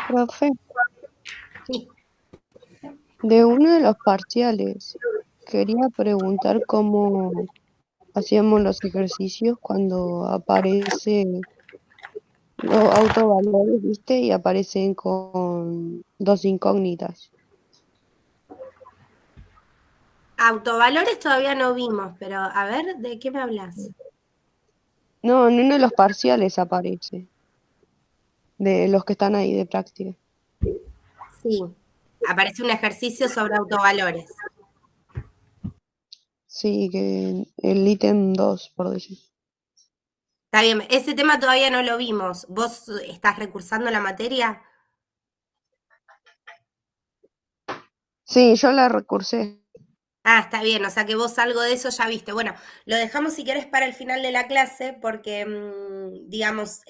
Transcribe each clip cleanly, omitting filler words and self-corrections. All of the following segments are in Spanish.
Profe, Sí. de uno de los parciales, quería preguntar cómo hacíamos los ejercicios cuando aparecen los autovalores, ¿viste? Y aparecen con dos incógnitas. Autovalores todavía no vimos, pero a ver, ¿de qué me hablas? No, en uno de los parciales aparece, de los que están ahí de práctica. Sí, aparece un ejercicio sobre autovalores. Sí, que el ítem 2 por decir. Está bien, ese tema todavía no lo vimos. ¿Vos estás recursando la materia? Sí, yo la recursé. Ah, está bien, o sea que vos algo de eso ya viste. Bueno, lo dejamos si querés para el final de la clase porque, digamos,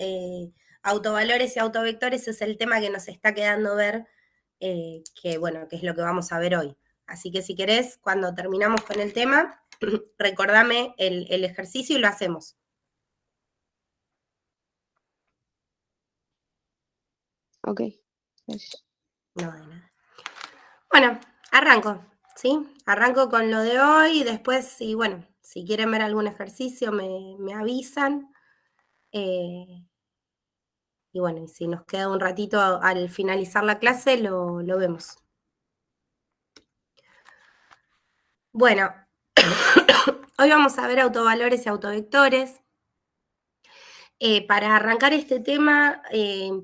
autovalores y autovectores es el tema que nos está quedando ver, que bueno, que es lo que vamos a ver hoy. Así que si querés, cuando terminamos con el tema, recordame el ejercicio y lo hacemos. Ok, gracias. No, de nada. Bueno, arranco, ¿sí? Arranco con lo de hoy y después, si, bueno, si quieren ver algún ejercicio me avisan. Eh, y bueno, y si nos queda un ratito al finalizar la clase, lo vemos. Bueno, hoy vamos a ver autovalores y autovectores. Para arrancar este tema,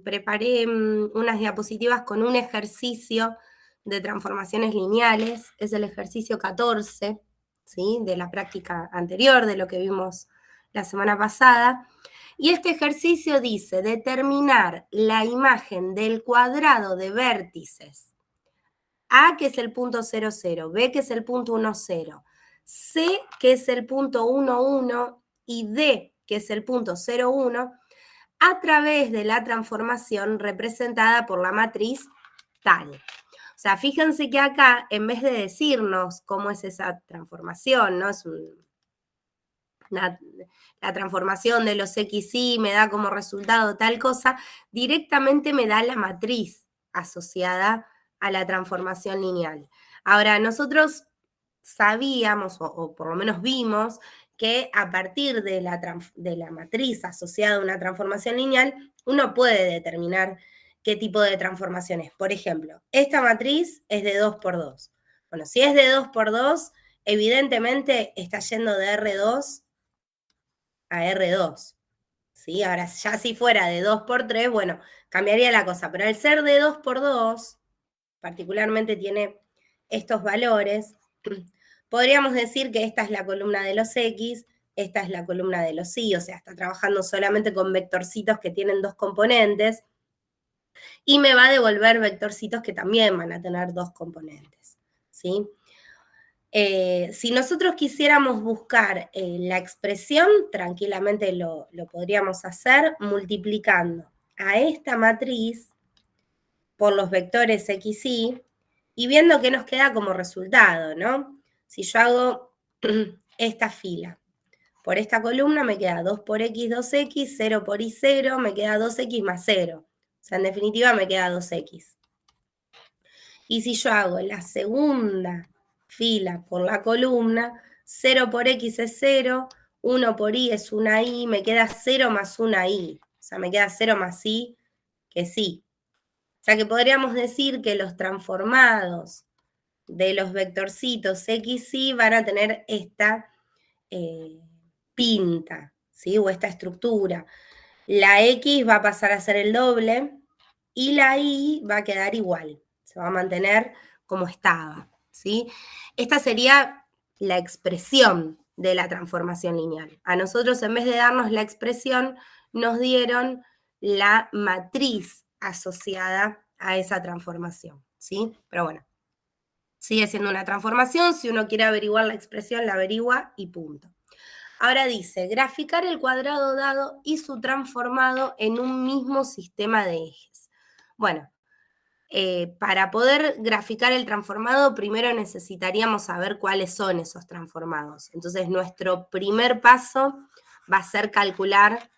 preparé unas diapositivas con un ejercicio de transformaciones lineales. Es el ejercicio 14, ¿sí? De la práctica anterior, de lo que vimos la semana pasada. Y este ejercicio dice determinar la imagen del cuadrado de vértices A, que es el punto 0, 0, B, que es el punto 1, 0, C, que es el punto 1, 1, y D, que es el punto 0, 1, a través de la transformación representada por la matriz tal. O sea, fíjense que acá, en vez de decirnos cómo es esa transformación, ¿no? Es la transformación de los XY me da como resultado tal cosa, directamente me da la matriz asociada a la transformación lineal. Ahora, nosotros sabíamos, o por lo menos vimos, que a partir de la matriz asociada a una transformación lineal, uno puede determinar qué tipo de transformación es. Por ejemplo, esta matriz es de 2 por 2. Bueno, si es de 2 por 2, evidentemente está yendo de R2 a R2. ¿Sí? Ahora, ya si fuera de 2 por 3, bueno, cambiaría la cosa. Pero al ser de 2 por 2, particularmente tiene estos valores, podríamos decir que esta es la columna de los X, esta es la columna de los Y, o sea, está trabajando solamente con vectorcitos que tienen dos componentes, y me va a devolver vectorcitos que también van a tener dos componentes, ¿sí? Si nosotros quisiéramos buscar la expresión, tranquilamente lo podríamos hacer multiplicando a esta matriz por los vectores x, y viendo qué nos queda como resultado, ¿no? Si yo hago esta fila, por esta columna me queda 2 por x, 2x, 0 por y, 0, me queda 2x más 0. O sea, en definitiva me queda 2x. Y si yo hago la segunda fila por la columna, 0 por x es 0, 1 por y es una y, me queda 0 más una y. O sea, me queda 0 más y, que sí. O sea que podríamos decir que los transformados de los vectorcitos x, y van a tener esta pinta, ¿sí? O esta estructura. La x va a pasar a ser el doble y la y va a quedar igual. Se va a mantener como estaba, ¿sí? Esta sería la expresión de la transformación lineal. A nosotros, en vez de darnos la expresión, nos dieron la matriz asociada a esa transformación, ¿sí? Pero bueno, sigue siendo una transformación. Si uno quiere averiguar la expresión, la averigua y punto. Ahora dice, graficar el cuadrado dado y su transformado en un mismo sistema de ejes. Bueno, para poder graficar el transformado, primero necesitaríamos saber cuáles son esos transformados. Entonces, nuestro primer paso va a ser calcular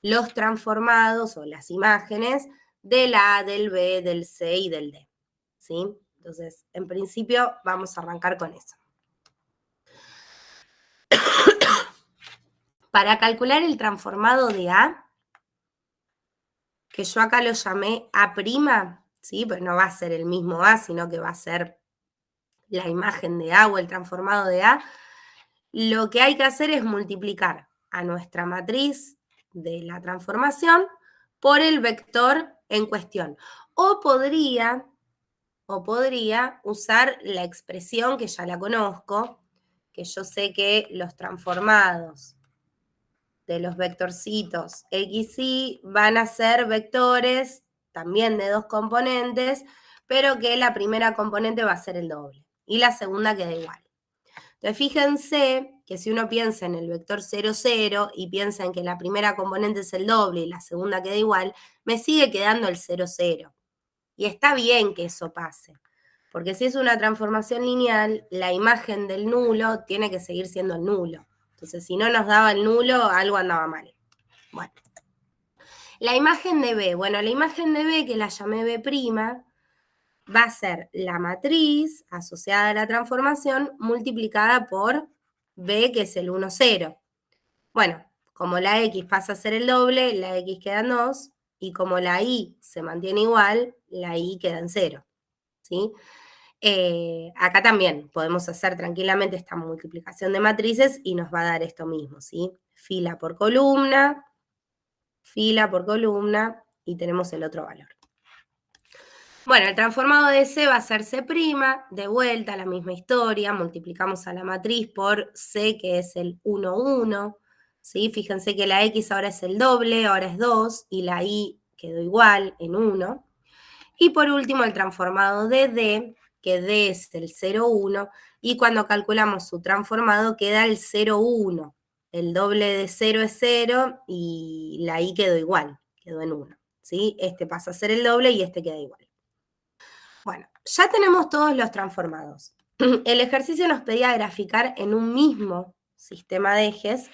los transformados o las imágenes del A, del B, del C y del D, ¿sí? Entonces, en principio, vamos a arrancar con eso. Para calcular el transformado de A, que yo acá lo llamé A', ¿sí? Pero no va a ser el mismo A, sino que va a ser la imagen de A o el transformado de A, lo que hay que hacer es multiplicar a nuestra matriz de la transformación por el vector en cuestión. O podría usar la expresión que ya la conozco, que yo sé que los transformados de los vectorcitos x, y van a ser vectores también de dos componentes, pero que la primera componente va a ser el doble y la segunda queda igual. Entonces, fíjense que si uno piensa en el vector 0, 0 y piensa en que la primera componente es el doble y la segunda queda igual, me sigue quedando el 0, 0. Y está bien que eso pase, porque si es una transformación lineal, la imagen del nulo tiene que seguir siendo el nulo. Entonces, si no nos daba el nulo, algo andaba mal. Bueno, la imagen de B. Bueno, la imagen de B, que la llamé B', va a ser la matriz asociada a la transformación multiplicada por B, que es el 1, 0. Bueno, como la X pasa a ser el doble, la X queda en 2, y como la Y se mantiene igual, la Y queda en 0, ¿sí? Acá también podemos hacer tranquilamente esta multiplicación de matrices y nos va a dar esto mismo, ¿sí? Fila por columna, y tenemos el otro valor. Bueno, el transformado de C va a ser C', de vuelta la misma historia, multiplicamos a la matriz por C, que es el 1, 1, ¿sí? Fíjense que la X ahora es el doble, ahora es 2, y la Y quedó igual en 1. Y por último, el transformado de D, que D es el 0, 1, y cuando calculamos su transformado queda el 0, 1. El doble de 0 es 0 y la Y quedó igual, quedó en 1, ¿sí? Este pasa a ser el doble y este queda igual. Bueno, ya tenemos todos los transformados. El ejercicio nos pedía graficar en un mismo sistema de ejes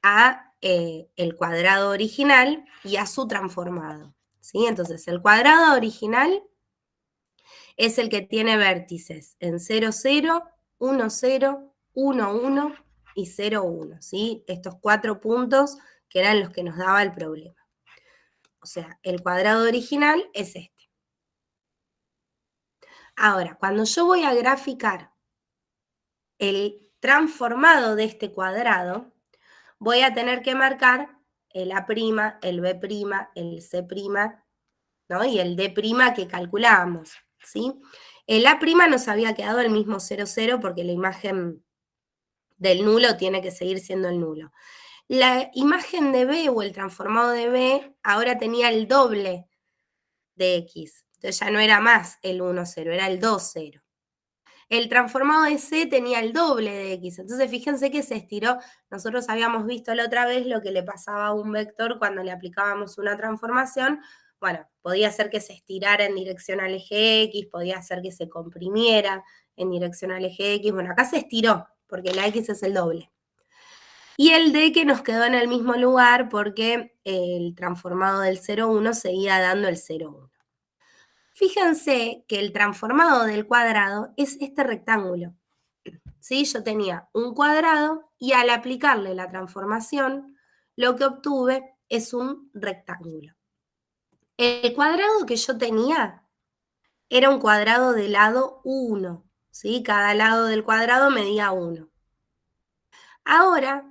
a el cuadrado original y a su transformado, ¿sí? Entonces, el cuadrado original es el que tiene vértices en 0, 0, 1, 0, 1, 1 y 0, 1, ¿sí? Estos 4 puntos que eran los que nos daba el problema. O sea, el cuadrado original es este. Ahora, cuando yo voy a graficar el transformado de este cuadrado, voy a tener que marcar el A', el B', el C', ¿no? Y el D' que calculábamos, ¿sí? El A' nos había quedado el mismo 0, 0 porque la imagen del nulo tiene que seguir siendo el nulo. La imagen de B o el transformado de B ahora tenía el doble de X. Entonces ya no era más el 1, 0, era el 2, 0. El transformado de C tenía el doble de X. Entonces fíjense que se estiró. Nosotros habíamos visto la otra vez lo que le pasaba a un vector cuando le aplicábamos una transformación. Bueno, podía ser que se estirara en dirección al eje X, podía ser que se comprimiera en dirección al eje X. Bueno, acá se estiró porque la X es el doble. Y el D que nos quedó en el mismo lugar porque el transformado del 0, 1 seguía dando el 0, 1. Fíjense que el transformado del cuadrado es este rectángulo, ¿sí? Yo tenía un cuadrado y al aplicarle la transformación, lo que obtuve es un rectángulo. El cuadrado que yo tenía era un cuadrado de lado 1, ¿sí? Cada lado del cuadrado medía 1. Ahora,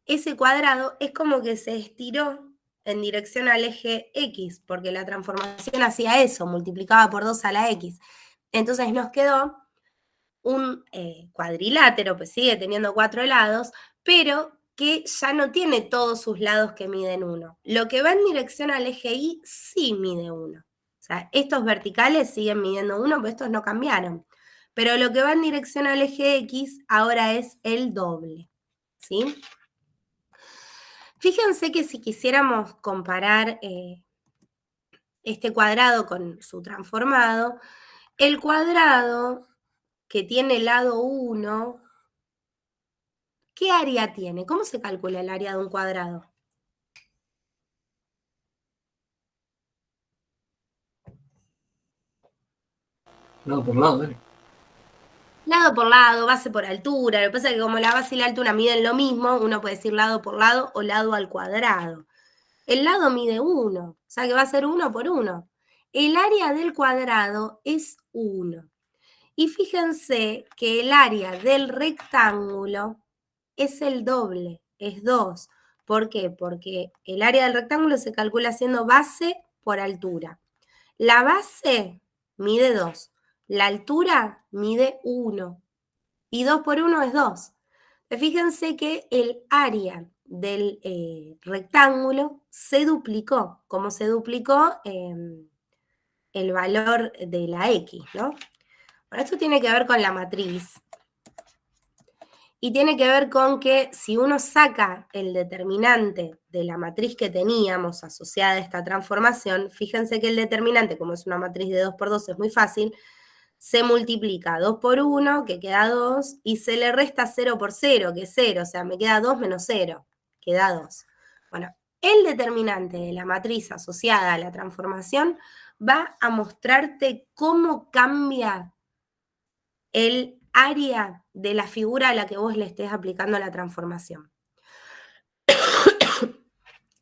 ese cuadrado es como que se estiró en dirección al eje X, porque la transformación hacía eso, multiplicaba por 2 a la X. Entonces nos quedó un cuadrilátero, pues sigue teniendo 4 lados, pero que ya no tiene todos sus lados que miden 1. Lo que va en dirección al eje Y sí mide 1. O sea, estos verticales siguen midiendo 1, pero estos no cambiaron. Pero lo que va en dirección al eje X ahora es el doble, ¿sí? Fíjense que si quisiéramos comparar este cuadrado con su transformado, el cuadrado que tiene lado 1, ¿qué área tiene? ¿Cómo se calcula el área de un cuadrado? Lado por lado, dale. Lado por lado, base por altura. Lo que pasa es que como la base y la altura miden lo mismo, uno puede decir lado por lado o lado al cuadrado. El lado mide 1, o sea que va a ser 1 por 1. El área del cuadrado es 1. Y fíjense que el área del rectángulo es el doble, es 2. ¿Por qué? Porque el área del rectángulo se calcula haciendo base por altura. La base mide 2, la altura mide 1 y 2 por 1 es 2. Fíjense que el área del rectángulo se duplicó, como se duplicó el valor de la X, ¿no? Bueno, esto tiene que ver con la matriz y tiene que ver con que si uno saca el determinante de la matriz que teníamos asociada a esta transformación, fíjense que el determinante, como es una matriz de 2 por 2, es muy fácil, se multiplica 2 por 1, que queda 2, y se le resta 0 por 0, que es 0, o sea, me queda 2 menos 0, queda 2. Bueno, el determinante de la matriz asociada a la transformación va a mostrarte cómo cambia el área de la figura a la que vos le estés aplicando la transformación.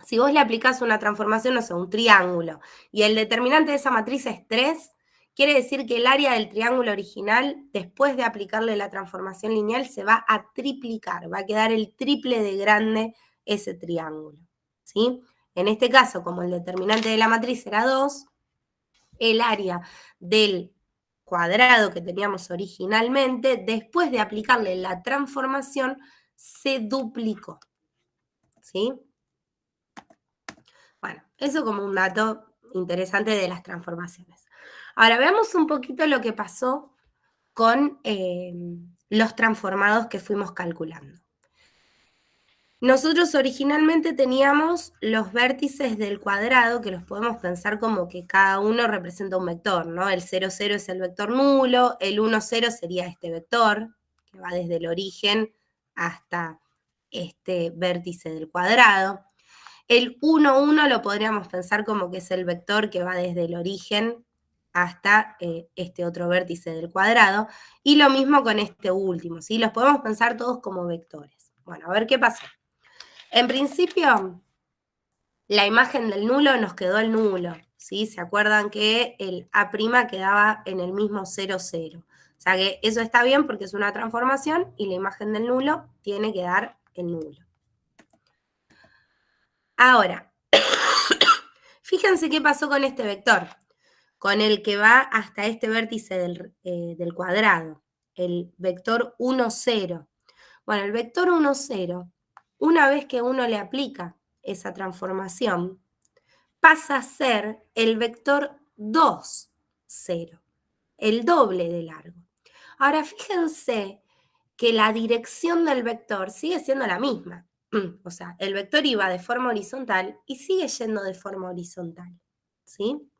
Si vos le aplicás una transformación, no sé, un triángulo, y el determinante de esa matriz es 3, quiere decir que el área del triángulo original, después de aplicarle la transformación lineal, se va a triplicar, va a quedar el triple de grande ese triángulo, ¿sí? En este caso, como el determinante de la matriz era 2, el área del cuadrado que teníamos originalmente, después de aplicarle la transformación, se duplicó, ¿sí? Bueno, eso como un dato interesante de las transformaciones. Ahora veamos un poquito lo que pasó con los transformados que fuimos calculando. Nosotros originalmente teníamos los vértices del cuadrado, que los podemos pensar como que cada uno representa un vector, ¿no? El 0, 0 es el vector nulo, el 1, 0 sería este vector, que va desde el origen hasta este vértice del cuadrado. El 1, 1 lo podríamos pensar como que es el vector que va desde el origen hasta este otro vértice del cuadrado, y lo mismo con este último, ¿sí? Los podemos pensar todos como vectores. Bueno, a ver qué pasó. En principio, la imagen del nulo nos quedó el nulo, ¿sí? ¿Se acuerdan que el A' quedaba en el mismo 0, 0? O sea que eso está bien porque es una transformación y la imagen del nulo tiene que dar el nulo. Ahora, fíjense qué pasó con este vector, con el que va hasta este vértice del cuadrado, el vector 1, 0. Bueno, el vector 1, 0, una vez que uno le aplica esa transformación, pasa a ser el vector 2, 0, el doble de largo. Ahora, fíjense que la dirección del vector sigue siendo la misma. O sea, el vector iba de forma horizontal y sigue yendo de forma horizontal, ¿sí?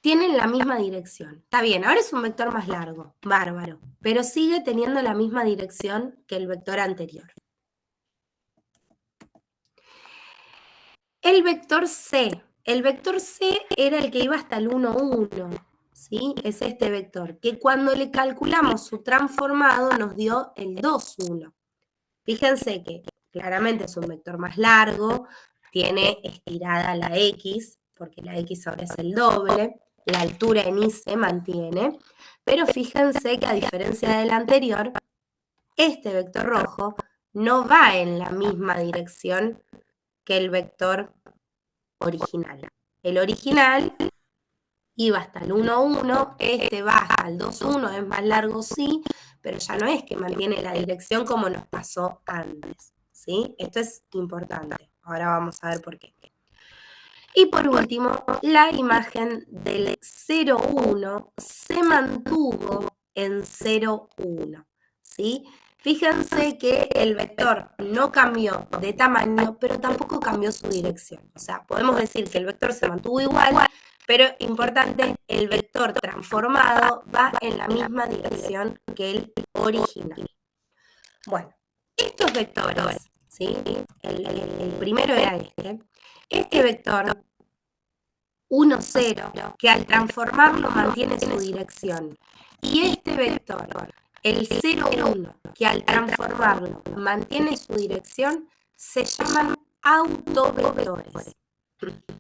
Tienen la misma dirección. Está bien, ahora es un vector más largo, bárbaro, pero sigue teniendo la misma dirección que el vector anterior. El vector C era el que iba hasta el 1, 1, ¿sí? Es este vector, que cuando le calculamos su transformado nos dio el 2, 1. Fíjense que claramente es un vector más largo, tiene estirada la X, porque la X ahora es el doble, la altura en Y se mantiene, pero fíjense que a diferencia del anterior, este vector rojo no va en la misma dirección que el vector original. El original iba hasta el 1, 1, este va hasta el 2, 1, es más largo, sí, pero ya no es que mantiene la dirección como nos pasó antes, ¿sí? Esto es importante. Ahora vamos a ver por qué. Y por último, la imagen del 0, 1 se mantuvo en 0, 1, ¿sí? Fíjense que el vector no cambió de tamaño, pero tampoco cambió su dirección. O sea, podemos decir que el vector se mantuvo igual, pero importante, el vector transformado va en la misma dirección que el original. Bueno, estos vectores, ¿sí? El primero era este. Este vector 1, 0, que al transformarlo mantiene su dirección. Y este vector, el 0, 1, que al transformarlo mantiene su dirección, se llaman autovectores.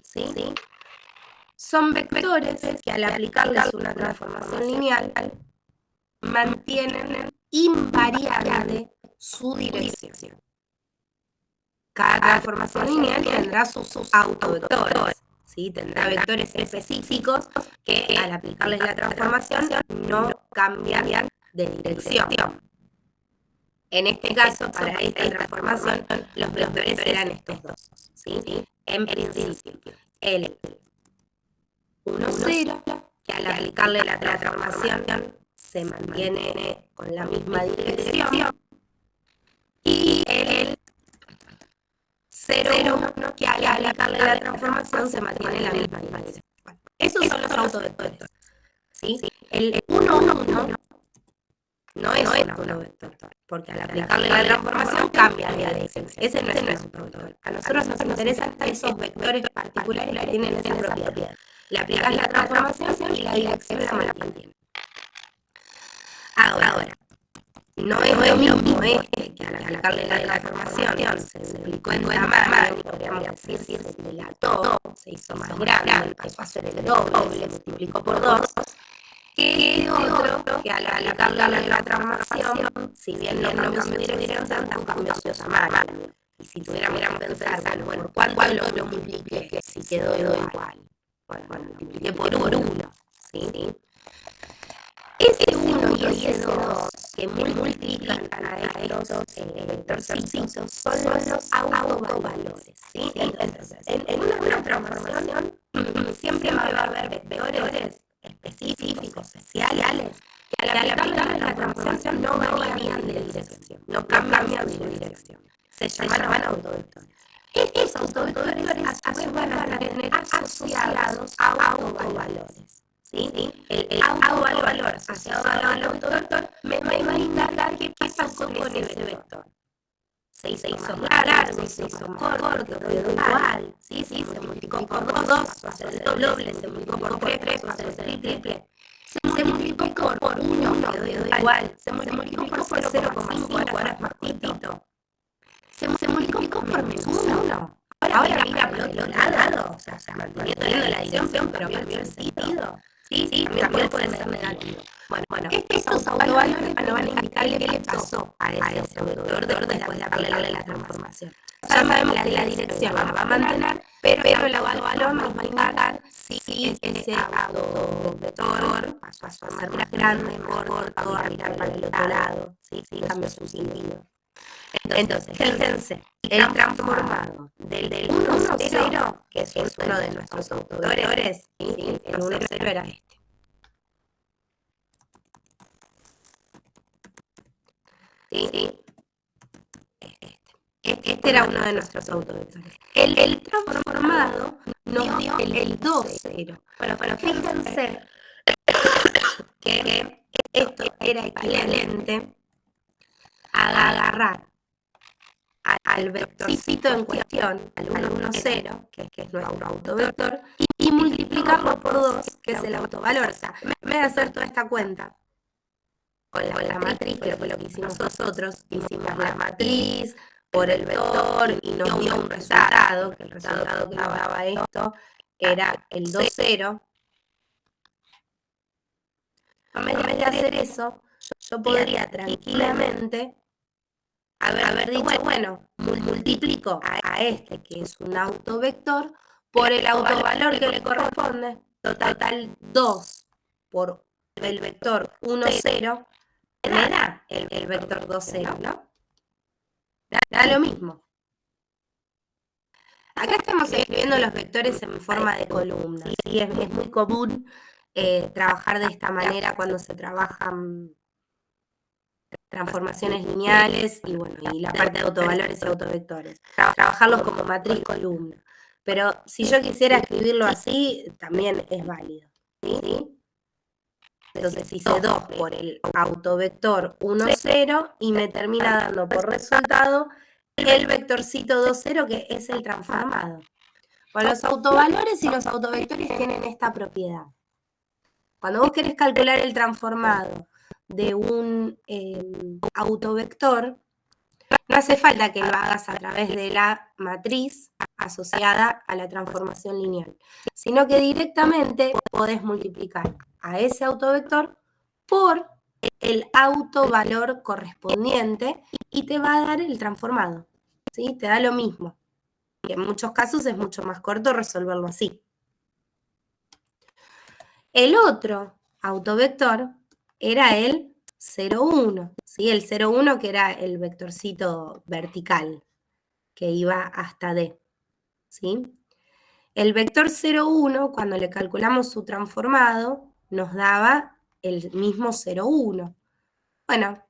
¿Sí? Son vectores que al aplicarles una transformación lineal mantienen invariable su dirección. Cada transformación lineal tendrá sus autovectores, ¿sí? Tendrá vectores específicos que al aplicarles la transformación no cambian de dirección. En este caso, para esta transformación, los vectores serán estos dos, ¿sí? En principio, el 1, 0, que al aplicarle la transformación se mantiene con la misma dirección, y el 0, 1, que al aplicarle la transformación se mantiene la misma dirección. Esos son los autovectores, ¿sí? El 1, 1 no es un autovector, porque al aplicarle la transformación cambia de dirección. Ese no es un autovector. A nosotros nos interesan esos vectores particulares que tienen esa propiedad. Le aplicas la transformación y la dirección la mantiene. Ahora, no es lo mismo que al aplicarle la transformación se duplicó en tamaño, podríamos decir, se dilató, se hizo más grande, pasó a ser el doble, se multiplicó por 2, que otro que al aplicarle la transformación, si bien no cambió su dirección, tampoco cambió su tamaño. Y si tuviéramos que pensar, bueno, ¿cuánto lo multipliqué? Si quedó igual. Bueno, multipliqué por 1, ¿sí? Ese 1 y ese 2 que multiplican a estos vectorcitos son los autovalores, ¿sí? Entonces, en una transformación siempre va a haber vectores específicos, especiales, que al aplicar la transformación no varían de dirección, no cambian de dirección. Se llaman autovectores. Estos autovectores a su vez van a tener asociados autovalores. ¿Sí? El autovalor asociado al autovector me va a indicar qué pasó con ese vector. Se hizo más largo, se hizo más corto, quedó igual, ¿sí? Se multiplicó por 2, pasó a ser el doble, se multiplicó por 3, pasó a ser el triple. Se multiplicó por 1, quedó igual, se multiplicó por 0,5, ahora es más cortito. Se multiplicó por menos 1. Ahora mira por el otro lado, o sea, manteniendo la dirección, pero cambió el sentido. Sí, también puede ser negativo. Bueno, estos autovalores van a indicarle qué le pasó a ese vector después de aplicarle la transformación. Ya sabemos que la dirección la va a mantener, pero el autovalor nos va a indicar si ese autovector pasó a ser más grande, más corto, a mirar para el otro lado, si cambió su sentido. Entonces, fíjense, el transformado del 1, 0, que es uno de nuestros autovectores, ¿sí? El 1, 0 era este. ¿Sí? Este era uno de nuestros autovectores. El transformado nos dio el 2, 0. Bueno, fíjense que esto era equivalente a agarrar al vectorcito en cuestión, al 1, 1, 0, que es nuestro autovector, y multiplicarlo por 2, que es el autovalor. O sea, en vez de hacer toda esta cuenta con la matriz, que fue lo que hicimos nosotros, hicimos la matriz por el vector y nos dio un resultado, que el resultado que nos daba esto era el 2, 0. En vez de hacer eso, yo podría tranquilamente haber dicho, bueno, multiplico a este, que es un autovector, por el autovalor que le corresponde, total 2 por el vector 1, 0, me da el vector 2, 0, ¿no? Da lo mismo. Acá estamos escribiendo los vectores en forma de columna, ¿sí? Es muy común trabajar de esta manera cuando se trabajan transformaciones lineales y bueno, y la parte de autovalores y autovectores. Trabajarlos como matriz columna. Pero si yo quisiera escribirlo así, también es válido, ¿sí? Entonces hice 2 por el autovector 1, 0 y me termina dando por resultado el vectorcito 2, 0, que es el transformado. Bueno, los autovalores y los autovectores tienen esta propiedad. Cuando vos querés calcular el transformado de un autovector, no hace falta que lo hagas a través de la matriz asociada a la transformación lineal, sino que directamente podés multiplicar a ese autovector por el autovalor correspondiente y te va a dar el transformado, ¿sí? Te da lo mismo. Y en muchos casos es mucho más corto resolverlo así. El otro autovector era el 0,1, ¿sí? El 0,1 que era el vectorcito vertical que iba hasta D, ¿sí? El vector 0,1, cuando le calculamos su transformado, nos daba el mismo 0,1. Bueno,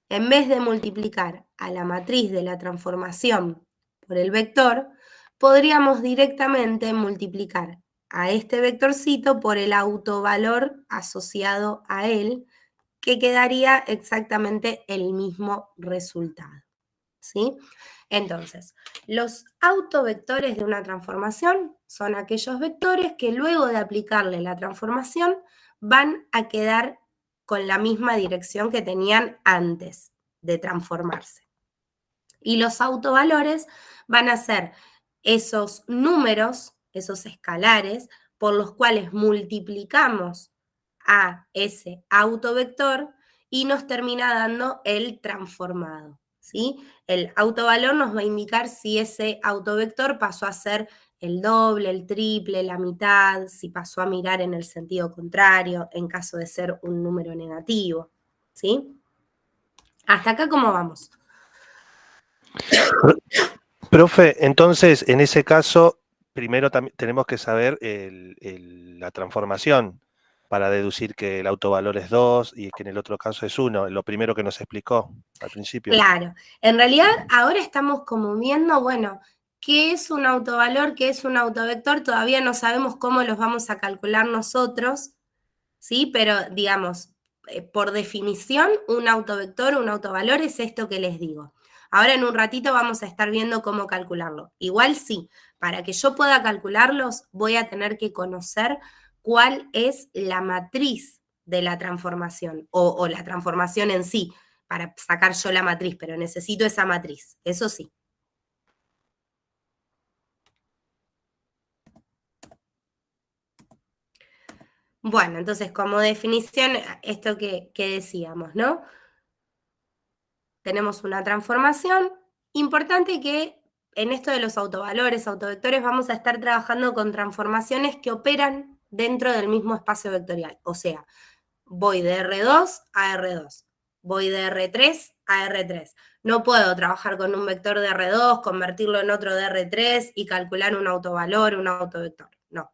en vez de multiplicar a la matriz de la transformación por el vector, podríamos directamente multiplicar a este vectorcito por el autovalor asociado a él, que quedaría exactamente el mismo resultado, ¿sí? Entonces, los autovectores de una transformación son aquellos vectores que luego de aplicarle la transformación van a quedar con la misma dirección que tenían antes de transformarse. Y los autovalores van a ser esos números, esos escalares, por los cuales multiplicamos a ese autovector y nos termina dando el transformado, ¿sí? El autovalor nos va a indicar si ese autovector pasó a ser el doble, el triple, la mitad, si pasó a mirar en el sentido contrario, en caso de ser un número negativo, ¿sí? ¿Hasta acá cómo vamos? Profe, entonces, en ese caso, primero tenemos que saber la transformación para deducir que el autovalor es 2 y que en el otro caso es 1, lo primero que nos explicó al principio. Claro, en realidad ahora estamos como viendo, bueno, ¿qué es un autovalor? ¿Qué es un autovector? Todavía no sabemos cómo los vamos a calcular nosotros, ¿sí? Pero digamos, por definición, un autovector, un autovalor es esto que les digo. Ahora en un ratito vamos a estar viendo cómo calcularlo. Igual sí, para que yo pueda calcularlos voy a tener que conocer cuál es la matriz de la transformación o la transformación en sí, para sacar yo la matriz, pero necesito esa matriz, eso sí. Bueno, entonces como definición, esto que decíamos, ¿no? Tenemos una transformación. Importante que en esto de los autovalores, autovectores, vamos a estar trabajando con transformaciones que operan dentro del mismo espacio vectorial. O sea, voy de R2 a R2, voy de R3 a R3. No puedo trabajar con un vector de R2, convertirlo en otro de R3 y calcular un autovalor, un autovector. No.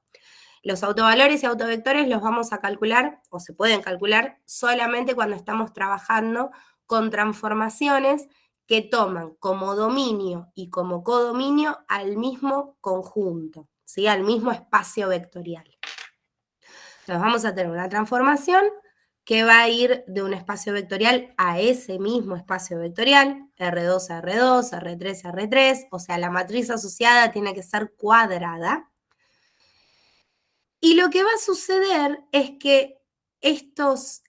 Los autovalores y autovectores los vamos a calcular, o se pueden calcular, solamente cuando estamos trabajando con transformaciones que toman como dominio y como codominio al mismo conjunto, ¿sí? Al mismo espacio vectorial. Entonces vamos a tener una transformación que va a ir de un espacio vectorial a ese mismo espacio vectorial, R2 a R2, R3 a R3, o sea, la matriz asociada tiene que ser cuadrada. Y lo que va a suceder es que estos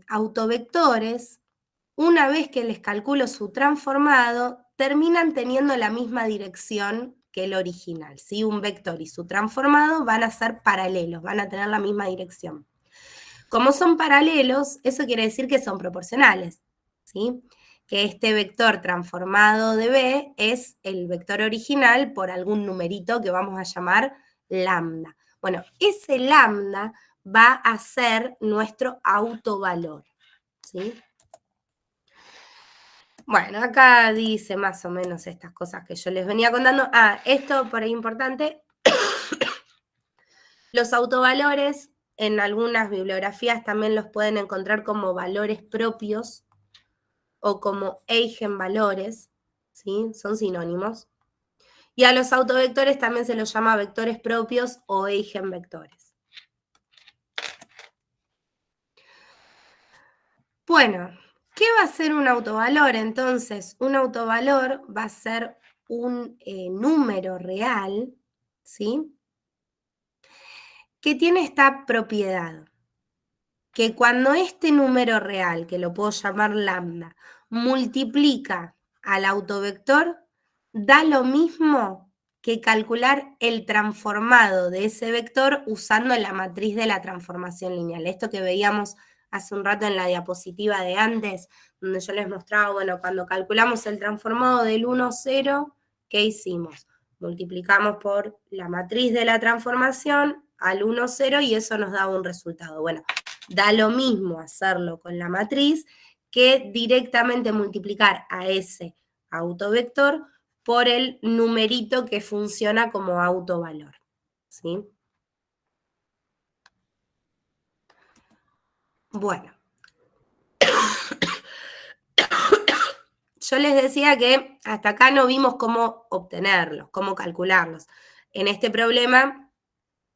autovectores, una vez que les calculo su transformado, terminan teniendo la misma dirección que el original, ¿sí? Un vector y su transformado van a ser paralelos, van a tener la misma dirección. Como son paralelos, eso quiere decir que son proporcionales, ¿sí? Que este vector transformado de B es el vector original por algún numerito que vamos a llamar lambda. Bueno, ese lambda va a ser nuestro autovalor, ¿sí? Bueno, acá dice más o menos estas cosas que yo les venía contando. Ah, esto por ahí importante. Los autovalores en algunas bibliografías también los pueden encontrar como valores propios o como eigenvalores, ¿sí? Son sinónimos. Y a los autovectores también se los llama vectores propios o eigenvectores. Bueno, ¿qué va a ser un autovalor? Entonces, un autovalor va a ser un número real, ¿sí? Que tiene esta propiedad, que cuando este número real, que lo puedo llamar lambda, multiplica al autovector, da lo mismo que calcular el transformado de ese vector usando la matriz de la transformación lineal. Esto que veíamos hace un rato en la diapositiva de antes, donde yo les mostraba, bueno, cuando calculamos el transformado del 1, 0, ¿qué hicimos? Multiplicamos por la matriz de la transformación al 1, 0 y eso nos daba un resultado. Bueno, da lo mismo hacerlo con la matriz que directamente multiplicar a ese autovector por el numerito que funciona como autovalor, ¿sí? Bueno. Yo les decía que hasta acá no vimos cómo obtenerlos, cómo calcularlos. En este problema,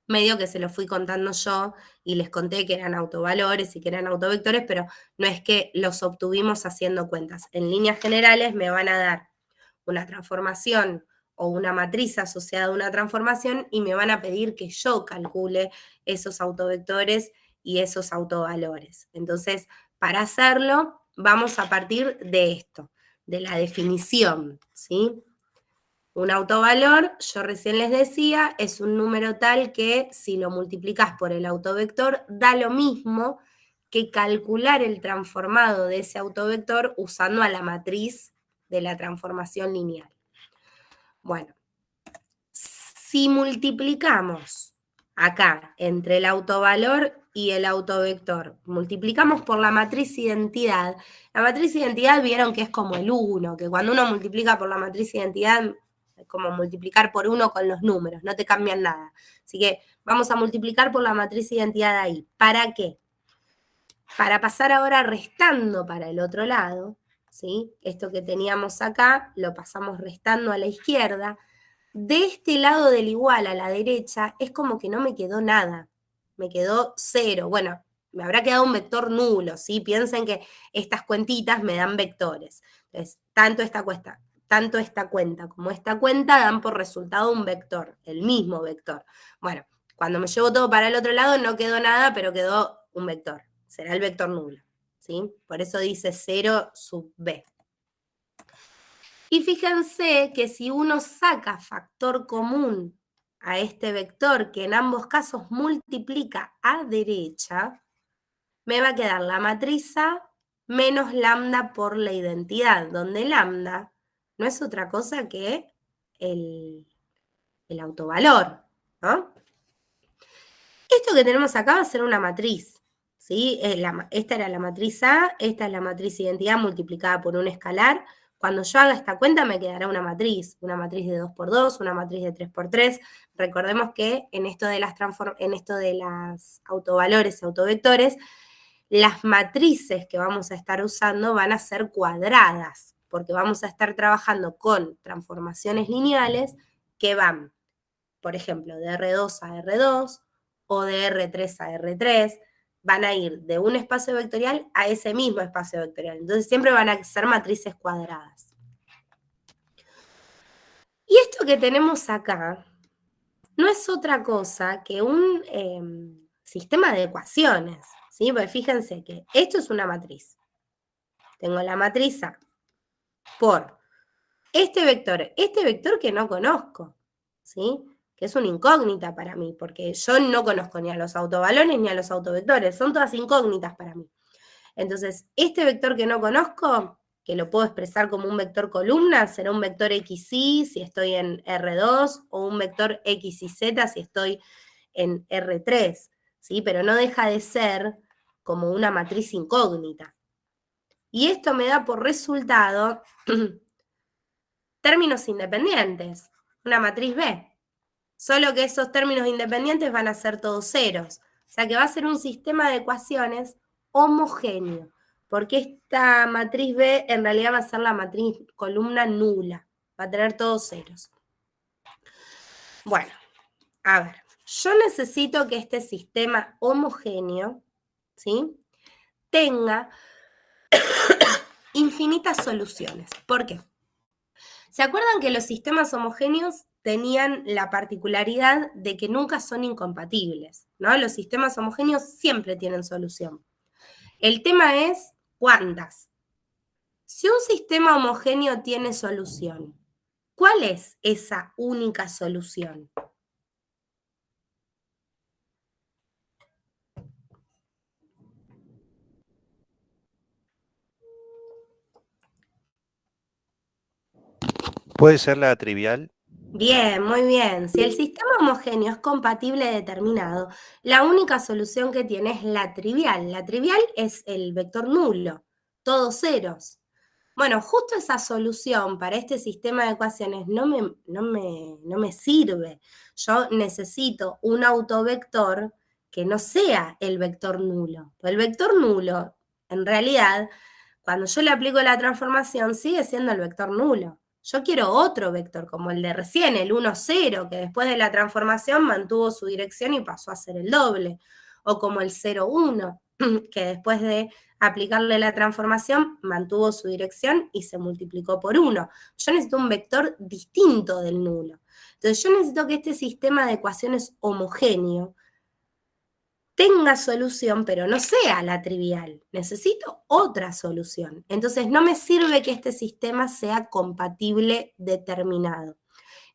medio que se lo fui contando yo y les conté que eran autovalores y que eran autovectores, pero no es que los obtuvimos haciendo cuentas. En líneas generales me van a dar una transformación o una matriz asociada a una transformación y me van a pedir que yo calcule esos autovectores y esos autovalores. Entonces, para hacerlo, vamos a partir de esto, de la definición, ¿sí? Un autovalor, yo recién les decía, es un número tal que si lo multiplicas por el autovector, da lo mismo que calcular el transformado de ese autovector usando a la matriz de la transformación lineal. Bueno, si multiplicamos acá entre el autovalor y el autovector, multiplicamos por la matriz identidad. La matriz identidad vieron que es como el 1, que cuando uno multiplica por la matriz identidad es como multiplicar por 1 con los números, no te cambian nada. Así que vamos a multiplicar por la matriz identidad ahí. ¿Para qué? Para pasar ahora restando para el otro lado, ¿sí? Esto que teníamos acá lo pasamos restando a la izquierda. De este lado del igual a la derecha es como que no me quedó nada, me quedó 0. Bueno, me habrá quedado un vector nulo, ¿sí? Piensen que estas cuentitas me dan vectores. Entonces, tanto esta cuenta como esta cuenta dan por resultado un vector, el mismo vector. Bueno, cuando me llevo todo para el otro lado no quedó nada, pero quedó un vector. Será el vector nulo, ¿sí? Por eso dice 0 sub b. Y fíjense que si uno saca factor común a este vector, que en ambos casos multiplica a derecha, me va a quedar la matriz A menos lambda por la identidad, donde lambda no es otra cosa que el autovalor, ¿no? Esto que tenemos acá va a ser una matriz, ¿sí? Esta era la matriz A, esta es la matriz identidad multiplicada por un escalar. Cuando yo haga esta cuenta me quedará una matriz de 2 por 2, una matriz de 3 por 3. Recordemos que en esto de las autovalores y autovectores, las matrices que vamos a estar usando van a ser cuadradas, porque vamos a estar trabajando con transformaciones lineales que van, por ejemplo, de R2 a R2 o de R3 a R3, van a ir de un espacio vectorial a ese mismo espacio vectorial. Entonces siempre van a ser matrices cuadradas. Y esto que tenemos acá no es otra cosa que un sistema de ecuaciones, ¿sí? Porque fíjense que esto es una matriz. Tengo la matriz A por este vector que no conozco, ¿sí? Que es una incógnita para mí, porque yo no conozco ni a los autovalores ni a los autovectores, son todas incógnitas para mí. Entonces, este vector que no conozco, que lo puedo expresar como un vector columna, será un vector XY si estoy en R2 o un vector XYZ si estoy en R3, ¿sí? Pero no deja de ser como una matriz incógnita. Y esto me da por resultado términos independientes, una matriz B. Solo que esos términos independientes van a ser todos ceros. O sea que va a ser un sistema de ecuaciones homogéneo, porque esta matriz B en realidad va a ser la matriz columna nula, va a tener todos ceros. Bueno, a ver, yo necesito que este sistema homogéneo, ¿sí?, tenga infinitas soluciones. ¿Por qué? ¿Se acuerdan que los sistemas homogéneos tenían la particularidad de que nunca son incompatibles, ¿no? Los sistemas homogéneos siempre tienen solución. El tema es cuántas. Si un sistema homogéneo tiene solución, ¿cuál es esa única solución? ¿Puede ser la trivial? Bien, muy bien. Si el sistema homogéneo es compatible determinado, la única solución que tiene es la trivial. La trivial es el vector nulo, todos ceros. Bueno, justo esa solución para este sistema de ecuaciones no me sirve. Yo necesito un autovector que no sea el vector nulo. El vector nulo, en realidad, cuando yo le aplico la transformación, sigue siendo el vector nulo. Yo quiero otro vector, como el de recién, el 1, 0, que después de la transformación mantuvo su dirección y pasó a ser el doble. O como el 0, 1, que después de aplicarle la transformación mantuvo su dirección y se multiplicó por 1. Yo necesito un vector distinto del nulo. Entonces yo necesito que este sistema de ecuaciones homogéneo tenga solución, pero no sea la trivial. Necesito otra solución. Entonces no me sirve que este sistema sea compatible determinado.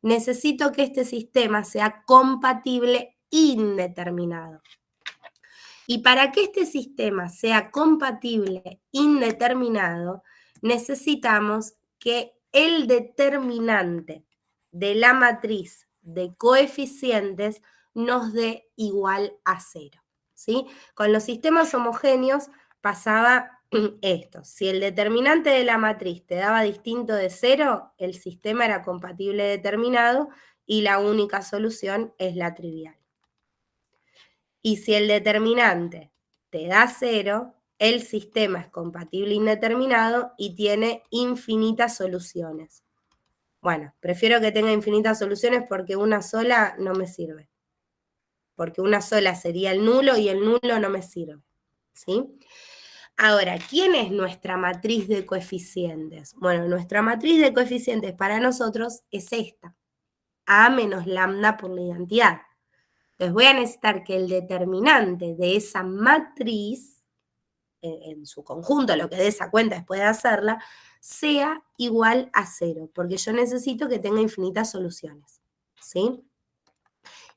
Necesito que este sistema sea compatible indeterminado. Y para que este sistema sea compatible indeterminado, necesitamos que el determinante de la matriz de coeficientes nos dé igual a 0. ¿Sí? Con los sistemas homogéneos pasaba esto. Si el determinante de la matriz te daba distinto de 0, el sistema era compatible determinado y la única solución es la trivial. Y si el determinante te da 0, el sistema es compatible indeterminado y tiene infinitas soluciones. Bueno, prefiero que tenga infinitas soluciones porque una sola no me sirve. Porque una sola sería el nulo y el nulo no me sirve. ¿Sí? Ahora, ¿quién es nuestra matriz de coeficientes? Bueno, nuestra matriz de coeficientes para nosotros es esta. A menos lambda por la identidad. Entonces voy a necesitar que el determinante de esa matriz, en su conjunto, lo que dé esa cuenta después de hacerla, sea igual a 0, porque yo necesito que tenga infinitas soluciones. ¿Sí?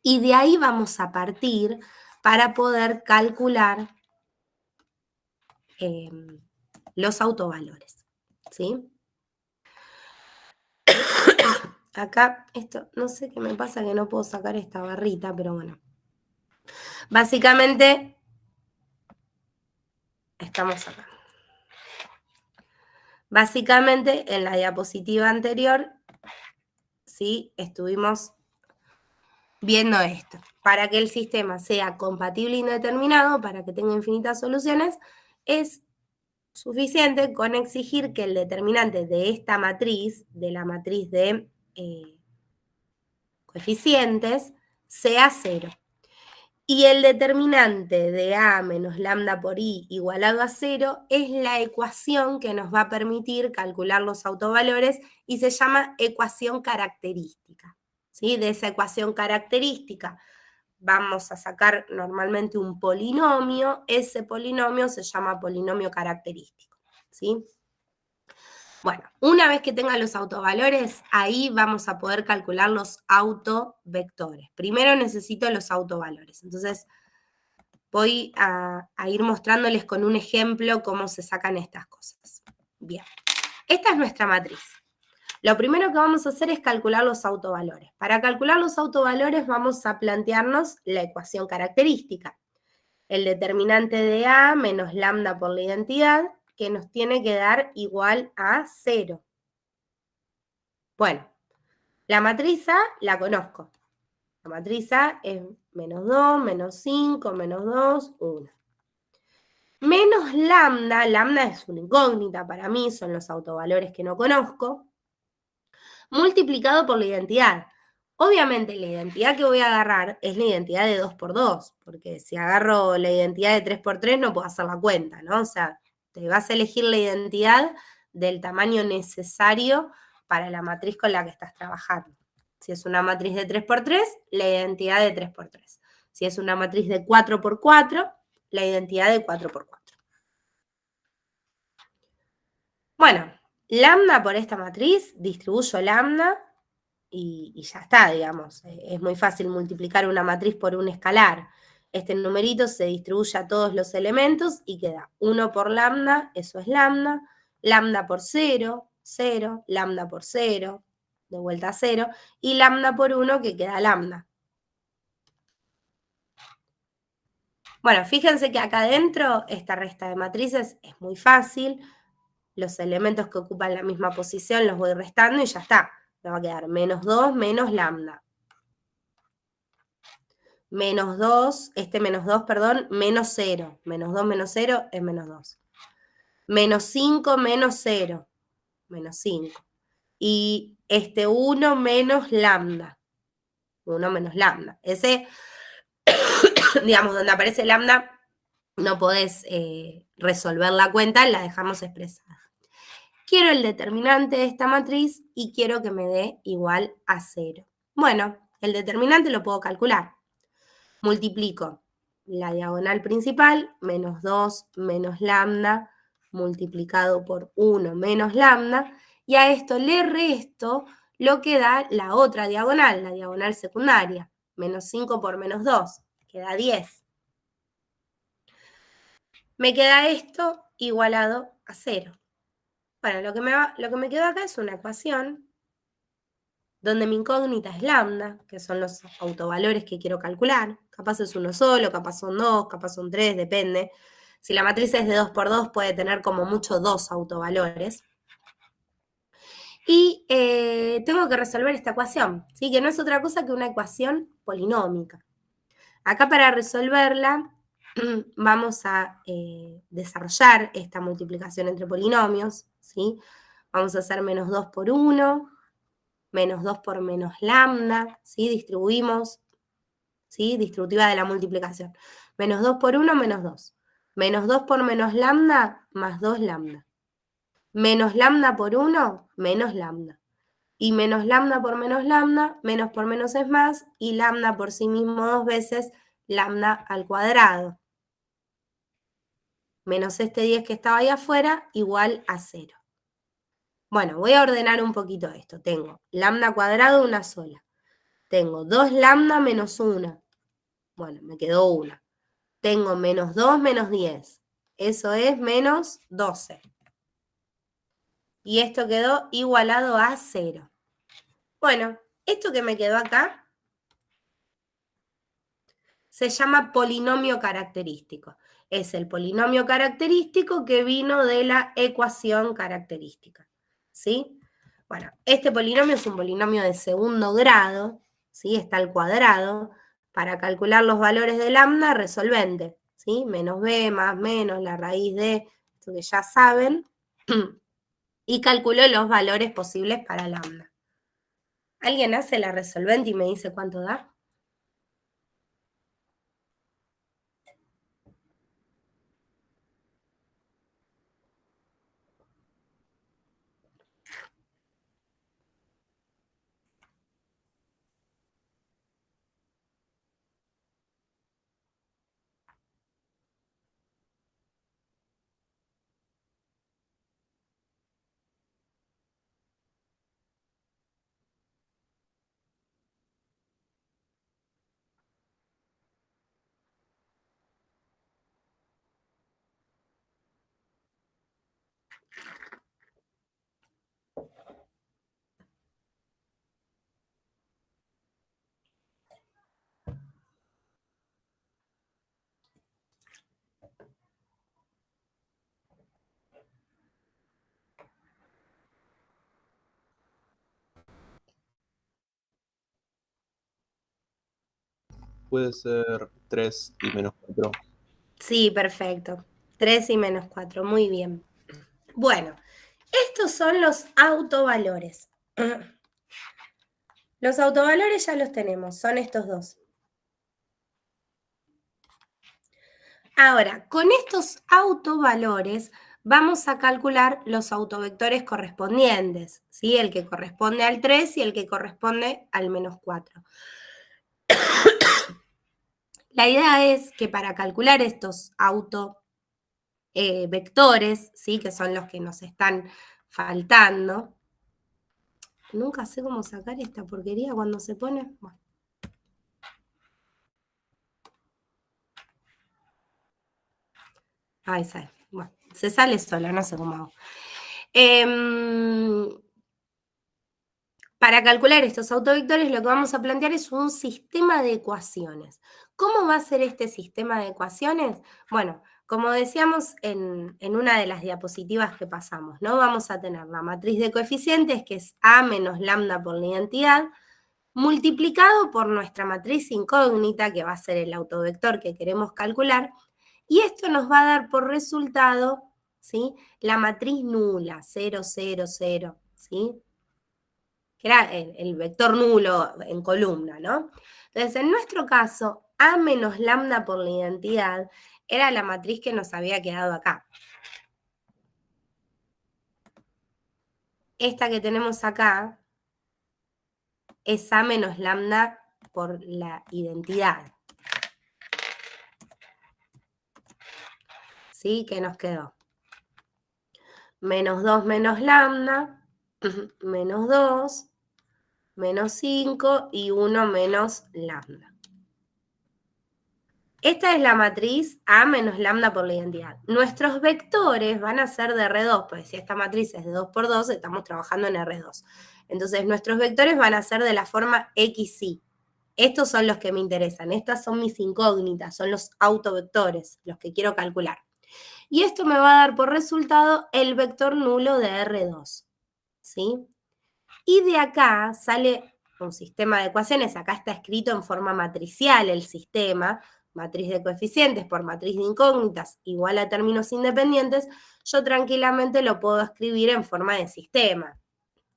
Y de ahí vamos a partir para poder calcular los autovalores. ¿Sí? Acá, esto, no sé qué me pasa que no puedo sacar esta barrita, pero bueno. Básicamente, estamos acá. Básicamente, en la diapositiva anterior, ¿sí? Estuvimos viendo esto. Para que el sistema sea compatible indeterminado, para que tenga infinitas soluciones, es suficiente con exigir que el determinante de esta matriz, de la matriz de coeficientes, sea 0. Y el determinante de A menos lambda por I igualado a 0 es la ecuación que nos va a permitir calcular los autovalores y se llama ecuación característica. ¿Sí? De esa ecuación característica vamos a sacar normalmente un polinomio, ese polinomio se llama polinomio característico. ¿Sí? Bueno, una vez que tenga los autovalores, ahí vamos a poder calcular los autovectores. Primero necesito los autovalores. Entonces, voy a ir mostrándoles con un ejemplo cómo se sacan estas cosas. Bien, esta es nuestra matriz. Lo primero que vamos a hacer es calcular los autovalores. Para calcular los autovalores vamos a plantearnos la ecuación característica. El determinante de A menos lambda por la identidad, que nos tiene que dar igual a 0. Bueno, la matriz A la conozco. La matriz A es menos 2, menos 5, menos 2, 1. Menos lambda, lambda es una incógnita para mí, son los autovalores que no conozco, multiplicado por la identidad. Obviamente la identidad que voy a agarrar es la identidad de 2 por 2, porque si agarro la identidad de 3 por 3 no puedo hacer la cuenta, ¿no? O sea, te vas a elegir la identidad del tamaño necesario para la matriz con la que estás trabajando, ¿sí? Si es una matriz de 3×3, la identidad de 3×3. Si es una matriz de 4×4, la identidad de 4×4. Bueno, lambda por esta matriz, distribuyo lambda y ya está, digamos. Es muy fácil multiplicar una matriz por un escalar. Este numerito se distribuye a todos los elementos y queda 1 por lambda, eso es lambda, lambda por 0, 0, lambda por 0, de vuelta a 0, y lambda por 1 que queda lambda. Bueno, fíjense que acá adentro esta resta de matrices es muy fácil. Los elementos que ocupan la misma posición los voy restando y ya está. Me va a quedar menos 2 menos lambda. Menos 2, menos 0. Menos 2 menos 0 es menos 2. Menos 5 menos 0, menos 5. Y 1 menos lambda. 1 menos lambda. Ese, digamos, donde aparece lambda, no podés resolver la cuenta, la dejamos expresada. Quiero el determinante de esta matriz y quiero que me dé igual a 0. Bueno, el determinante lo puedo calcular. Multiplico la diagonal principal, menos 2 menos lambda, multiplicado por 1 menos lambda, y a esto le resto lo que da la otra diagonal, la diagonal secundaria, menos 5 por menos 2, queda 10. Me queda esto igualado a 0. Bueno, lo que me quedó acá es una ecuación donde mi incógnita es lambda, que son los autovalores que quiero calcular. Capaz es uno solo, capaz son 2, capaz son 3, depende. Si la matriz es de 2 por 2, puede tener como mucho 2 autovalores. Y tengo que resolver esta ecuación, ¿sí? Que no es otra cosa que una ecuación polinómica. Acá para resolverla vamos a desarrollar esta multiplicación entre polinomios, ¿sí? Vamos a hacer menos 2 por 1, menos 2 por menos lambda, ¿sí? Distribuimos, ¿sí? Distributiva de la multiplicación. Menos 2 por 1, menos 2. Menos 2 por menos lambda, más 2 lambda. Menos lambda por 1, menos lambda. Y menos lambda por menos lambda, menos por menos es más, y lambda por sí mismo 2 veces, lambda al cuadrado. Menos este 10 que estaba ahí afuera, igual a 0. Bueno, voy a ordenar un poquito esto. Tengo lambda cuadrado una sola. Tengo 2 lambda menos 1. Bueno, me quedó 1. Tengo menos 2 menos 10. Eso es menos 12. Y esto quedó igualado a 0. Bueno, esto que me quedó acá se llama polinomio característico. Es el polinomio característico que vino de la ecuación característica. ¿Sí? Bueno, este polinomio es un polinomio de segundo grado, ¿sí? Está al cuadrado. Para calcular los valores de lambda, resolvente, ¿sí? Menos b más menos la raíz de, esto que ya saben, y calculo los valores posibles para lambda. ¿Alguien hace la resolvente y me dice cuánto da? Puede ser 3 y menos 4. Sí, perfecto. 3 y menos 4, muy bien. Bueno, estos son los autovalores. Los autovalores ya los tenemos, son estos dos. Ahora, con estos autovalores vamos a calcular los autovectores correspondientes, ¿sí? El que corresponde al 3 y el que corresponde al -4. La idea es que para calcular estos autovectores, ¿sí? Que son los que nos están faltando, nunca sé cómo sacar esta porquería cuando se pone. Bueno. Ahí sale. Bueno, se sale sola, no sé cómo hago. Para calcular estos autovectores, lo que vamos a plantear es un sistema de ecuaciones. ¿Cómo va a ser este sistema de ecuaciones? Bueno, como decíamos en una de las diapositivas que pasamos, ¿no? Vamos a tener la matriz de coeficientes, que es A menos lambda por la identidad, multiplicado por nuestra matriz incógnita, que va a ser el autovector que queremos calcular, y esto nos va a dar por resultado, ¿sí? La matriz nula, 0, 0, 0, ¿sí? Que era el vector nulo en columna, ¿no? Entonces, en nuestro caso, A menos lambda por la identidad era la matriz que nos había quedado acá. Esta que tenemos acá es A menos lambda por la identidad. ¿Sí? ¿Qué nos quedó? Menos 2 menos lambda, menos 2, menos 5 y 1 menos lambda. Esta es la matriz A menos lambda por la identidad. Nuestros vectores van a ser de R2, pues si esta matriz es de 2 por 2, estamos trabajando en R2. Entonces, nuestros vectores van a ser de la forma XY. Estos son los que me interesan. Estas son mis incógnitas, son los autovectores, los que quiero calcular. Y esto me va a dar por resultado el vector nulo de R2. ¿Sí? Y de acá sale un sistema de ecuaciones. Acá está escrito en forma matricial el sistema. Matriz de coeficientes por matriz de incógnitas igual a términos independientes, yo tranquilamente lo puedo escribir en forma de sistema,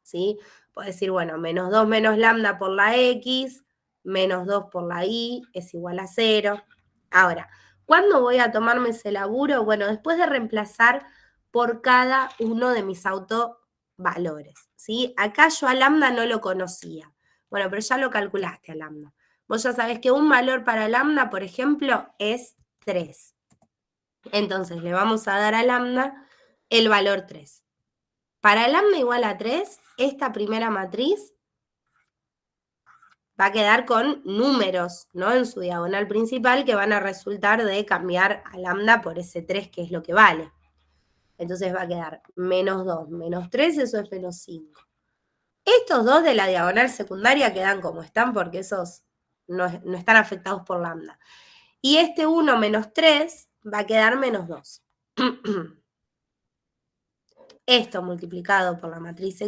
¿sí? Puedo decir, bueno, menos 2 menos lambda por la X, menos 2 por la Y es igual a 0. Ahora, ¿cuándo voy a tomarme ese laburo? Bueno, después de reemplazar por cada uno de mis autovalores, ¿sí? Acá yo a lambda no lo conocía. Bueno, pero ya lo calculaste a lambda. Vos ya sabés que un valor para lambda, por ejemplo, es 3. Entonces, le vamos a dar a lambda el valor 3. Para lambda igual a 3, esta primera matriz va a quedar con números, ¿no? En su diagonal principal que van a resultar de cambiar a lambda por ese 3, que es lo que vale. Entonces va a quedar menos 2, menos 3, eso es menos 5. Estos dos de la diagonal secundaria quedan como están porque esos no están afectados por lambda. Y este 1 menos 3 va a quedar menos 2. Esto multiplicado por la matriz,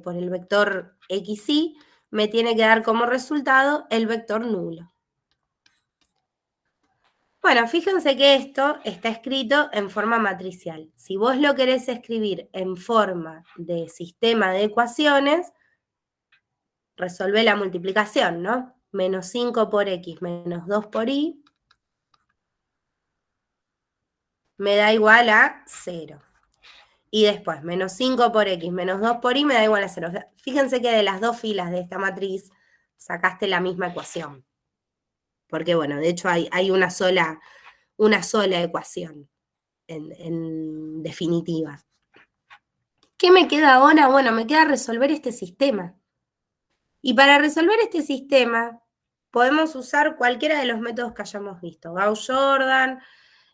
por el vector XY, me tiene que dar como resultado el vector nulo. Bueno, fíjense que esto está escrito en forma matricial. Si vos lo querés escribir en forma de sistema de ecuaciones, resolvé la multiplicación, ¿no? Menos 5 por X menos 2 por Y me da igual a 0. Y después, menos 5 por X menos 2 por Y me da igual a 0. Fíjense que de las dos filas de esta matriz sacaste la misma ecuación. Porque, bueno, de hecho hay una sola ecuación en definitiva. ¿Qué me queda ahora? Bueno, me queda resolver este sistema. Y para resolver este sistema, podemos usar cualquiera de los métodos que hayamos visto. Gauss-Jordan.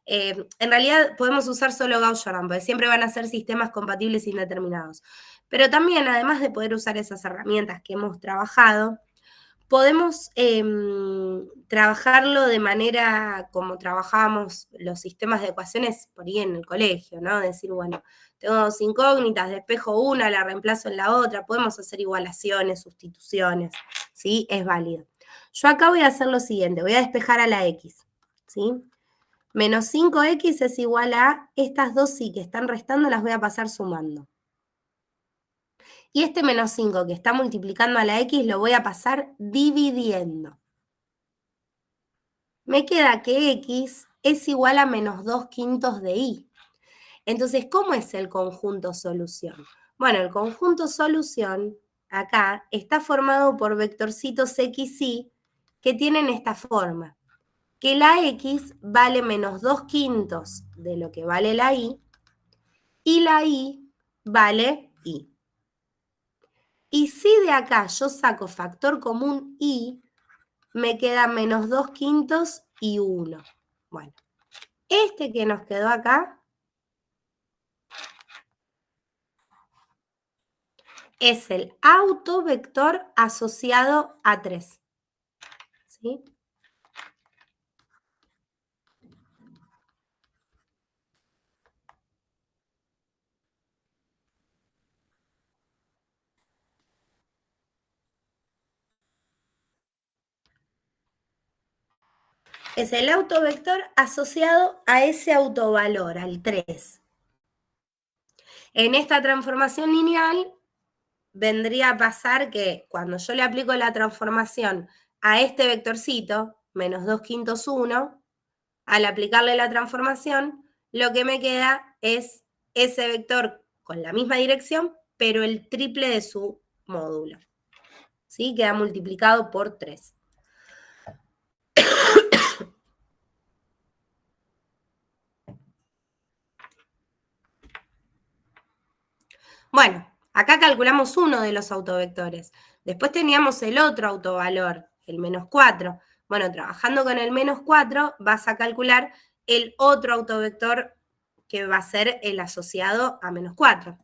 En realidad podemos usar solo Gauss-Jordan, porque siempre van a ser sistemas compatibles indeterminados. Pero también, además de poder usar esas herramientas que hemos trabajado, podemos trabajarlo de manera como trabajábamos los sistemas de ecuaciones por ahí en el colegio, ¿no? Decir, bueno, tengo dos incógnitas, despejo una, la reemplazo en la otra, podemos hacer igualaciones, sustituciones, ¿sí? Es válido. Yo acá voy a hacer lo siguiente, voy a despejar a la X, ¿sí? Menos 5X es igual a estas dos Y que están restando, las voy a pasar sumando. Y este menos 5 que está multiplicando a la X lo voy a pasar dividiendo. Me queda que X es igual a menos 2/5 de Y. Entonces, ¿cómo es el conjunto solución? Bueno, el conjunto solución acá está formado por vectorcitos X, Y que tienen esta forma, que la X vale menos 2/5 de lo que vale la Y vale Y. Y si de acá yo saco factor común Y, me queda menos 2/5 y 1. Bueno, este que nos quedó acá es el autovector asociado a 3. ¿Sí? Es el autovector asociado a ese autovalor, al 3. En esta transformación lineal vendría a pasar que cuando yo le aplico la transformación a este vectorcito, menos 2/5, 1, al aplicarle la transformación, lo que me queda es ese vector con la misma dirección, pero el triple de su módulo. ¿Sí? Queda multiplicado por 3. Bueno, acá calculamos uno de los autovectores. Después teníamos el otro autovalor, el menos 4. Bueno, trabajando con el menos 4 vas a calcular el otro autovector que va a ser el asociado a menos 4.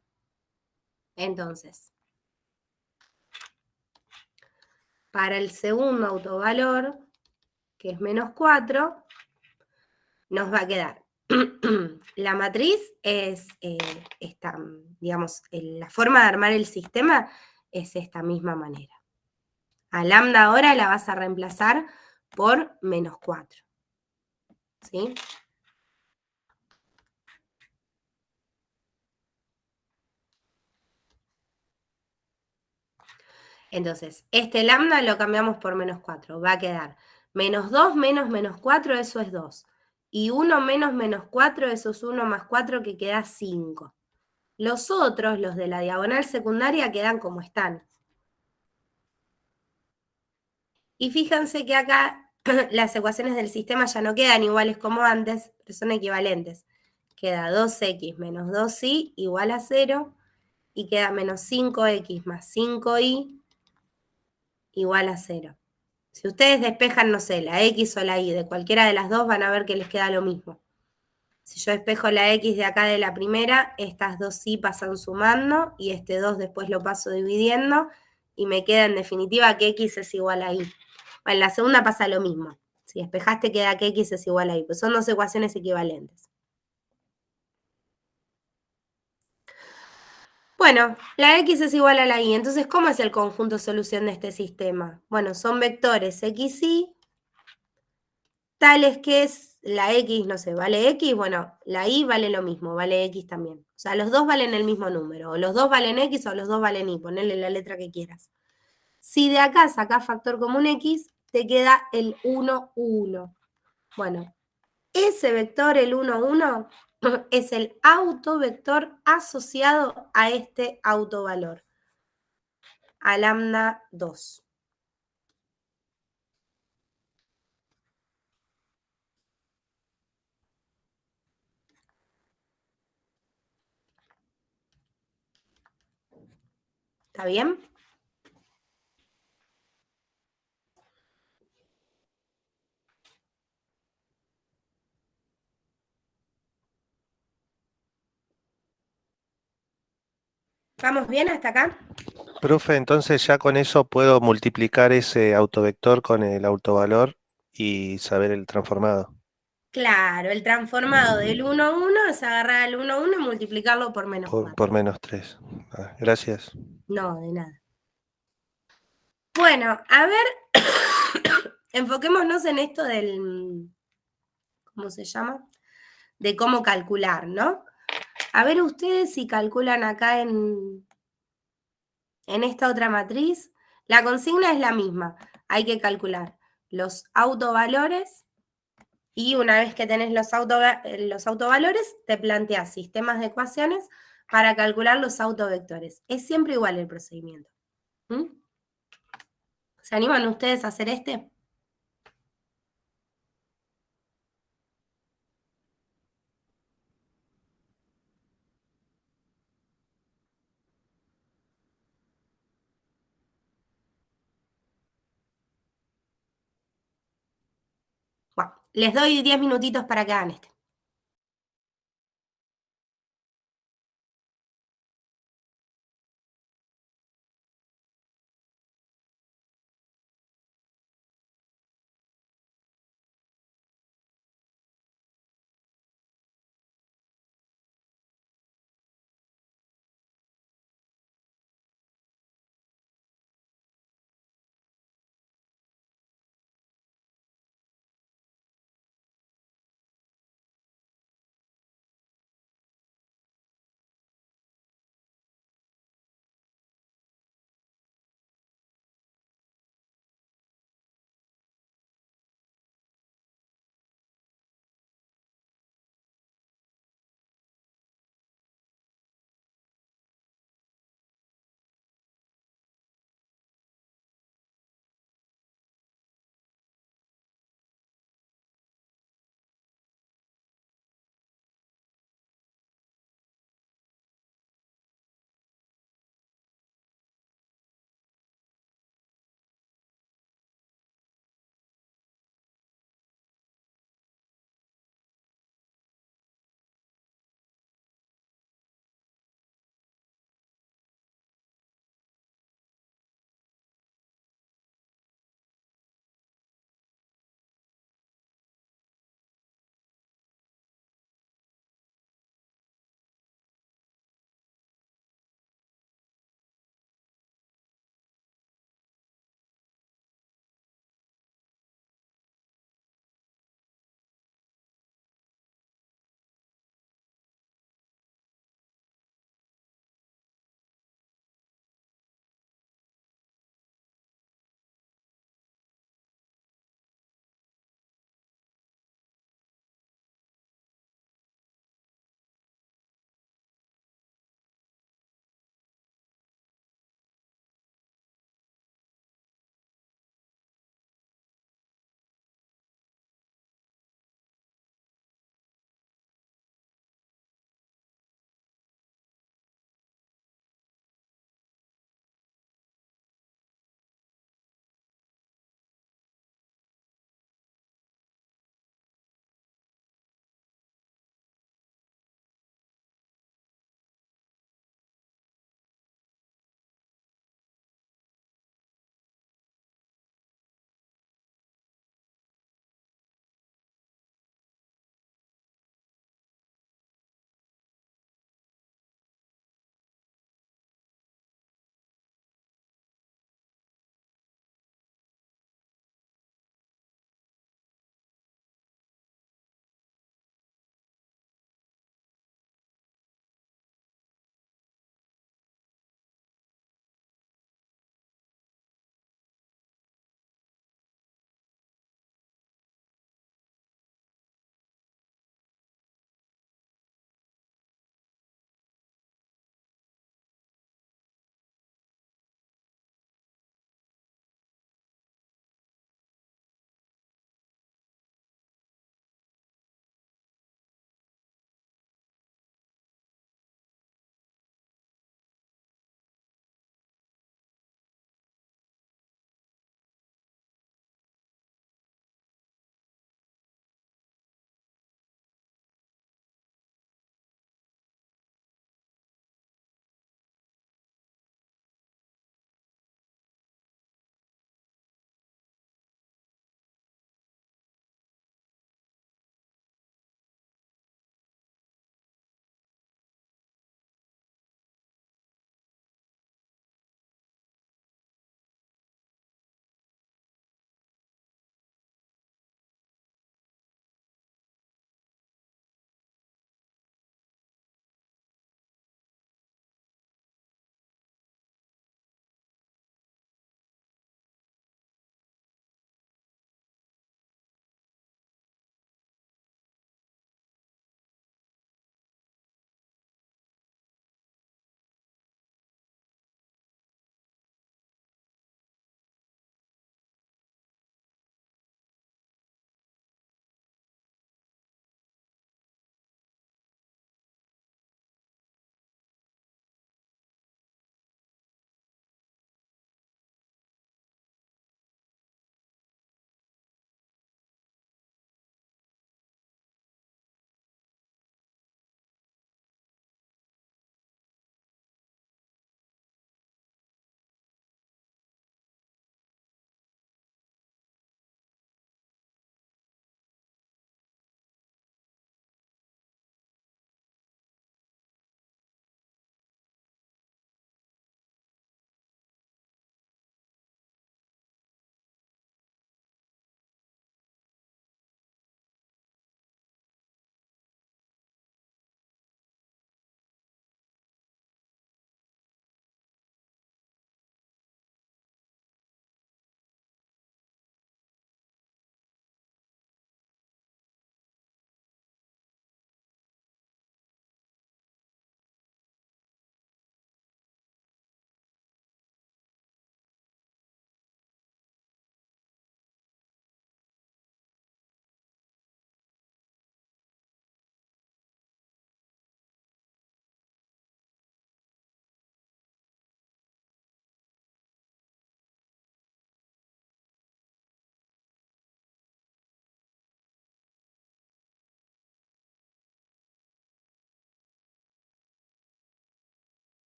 Entonces, para el segundo autovalor, que es menos 4, nos va a quedar. La matriz es esta, digamos, la forma de armar el sistema es esta misma manera. A lambda ahora la vas a reemplazar por menos 4. ¿Sí? Entonces, este lambda lo cambiamos por menos 4. Va a quedar menos 2 menos menos 4, eso es 2. Y 1 menos menos 4, eso es 1 más 4, que queda 5. Los otros, los de la diagonal secundaria, quedan como están. Y fíjense que acá las ecuaciones del sistema ya no quedan iguales como antes, pero son equivalentes. Queda 2x menos 2y igual a 0, y queda menos 5x más 5y igual a 0. Si ustedes despejan, no sé, la x o la y de cualquiera de las dos, van a ver que les queda lo mismo. Si yo despejo la x de acá de la primera, estas dos y pasan sumando, y este 2 después lo paso dividiendo, y me queda en definitiva que x es igual a y. Bueno, en la segunda pasa lo mismo. Si despejaste, queda que x es igual a y. Pues son dos ecuaciones equivalentes. Bueno, la x es igual a la y. Entonces, ¿cómo es el conjunto solución de este sistema? Bueno, son vectores x, y, tales que es la x, no sé, vale x, bueno, la y vale lo mismo, vale x también. O sea, los dos valen el mismo número, o los dos valen x o los dos valen y, ponele la letra que quieras. Si de acá sacás factor común x, te queda el 1, 1. Bueno, ese vector, el 1, 1, es el autovector asociado a este autovalor, a lambda 2. ¿Está bien? ¿Vamos bien hasta acá? Profe, entonces ya con eso puedo multiplicar ese autovector con el autovalor y saber el transformado. Claro, el transformado del 1, 1 es agarrar el 1, 1 y multiplicarlo por menos 4. Por menos 3. Gracias. No, de nada. Bueno, a ver, enfoquémonos en esto del, ¿cómo se llama? De cómo calcular, ¿no? A ver ustedes si calculan acá en esta otra matriz. La consigna es la misma. Hay que calcular los autovalores Y una vez que tenés los autovalores, te planteas sistemas de ecuaciones para calcular los autovectores. Es siempre igual el procedimiento. ¿Mm? ¿Se animan ustedes a hacer este? Bueno, les doy 10 minutitos para que hagan este.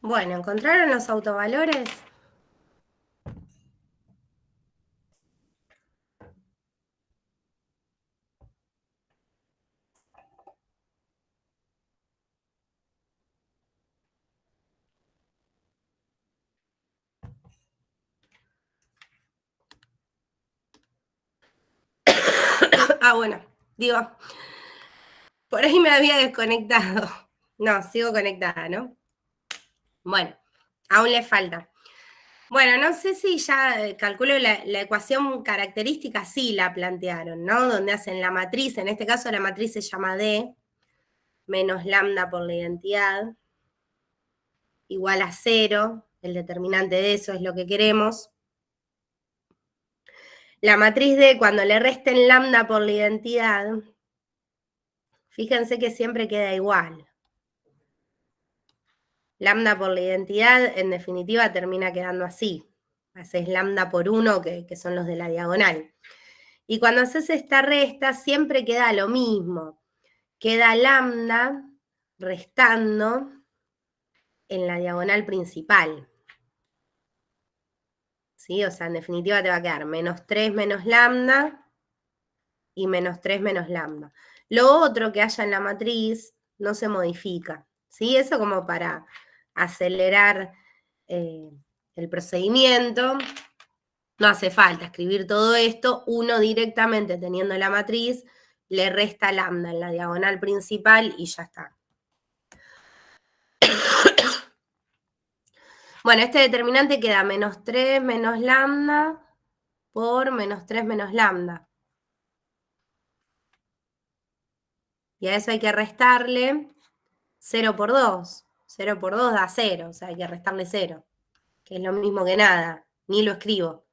Bueno, ¿encontraron los autovalores? Ah, bueno, digo, por ahí me había desconectado. No, sigo conectada, ¿no? Bueno, aún le falta. Bueno, no sé si ya calculo la ecuación característica, sí la plantearon, ¿no? Donde hacen la matriz, en este caso la matriz se llama D, menos lambda por la identidad, igual a 0, el determinante de eso es lo que queremos. La matriz D, cuando le resten lambda por la identidad, fíjense que siempre queda igual. Lambda por la identidad, en definitiva, termina quedando así. Haces lambda por 1, que son los de la diagonal. Y cuando haces esta resta, siempre queda lo mismo. Queda lambda restando en la diagonal principal. ¿Sí? O sea, en definitiva te va a quedar menos 3 menos lambda y menos 3 menos lambda. Lo otro que haya en la matriz no se modifica. ¿Sí? Eso como para acelerar el procedimiento. No hace falta escribir todo esto. Uno directamente teniendo la matriz le resta lambda en la diagonal principal y ya está. Bueno, este determinante queda menos 3 menos lambda por menos 3 menos lambda. Y a eso hay que restarle 0 por 2. 0 por 2 da 0, o sea, hay que restarle 0, que es lo mismo que nada, ni lo escribo.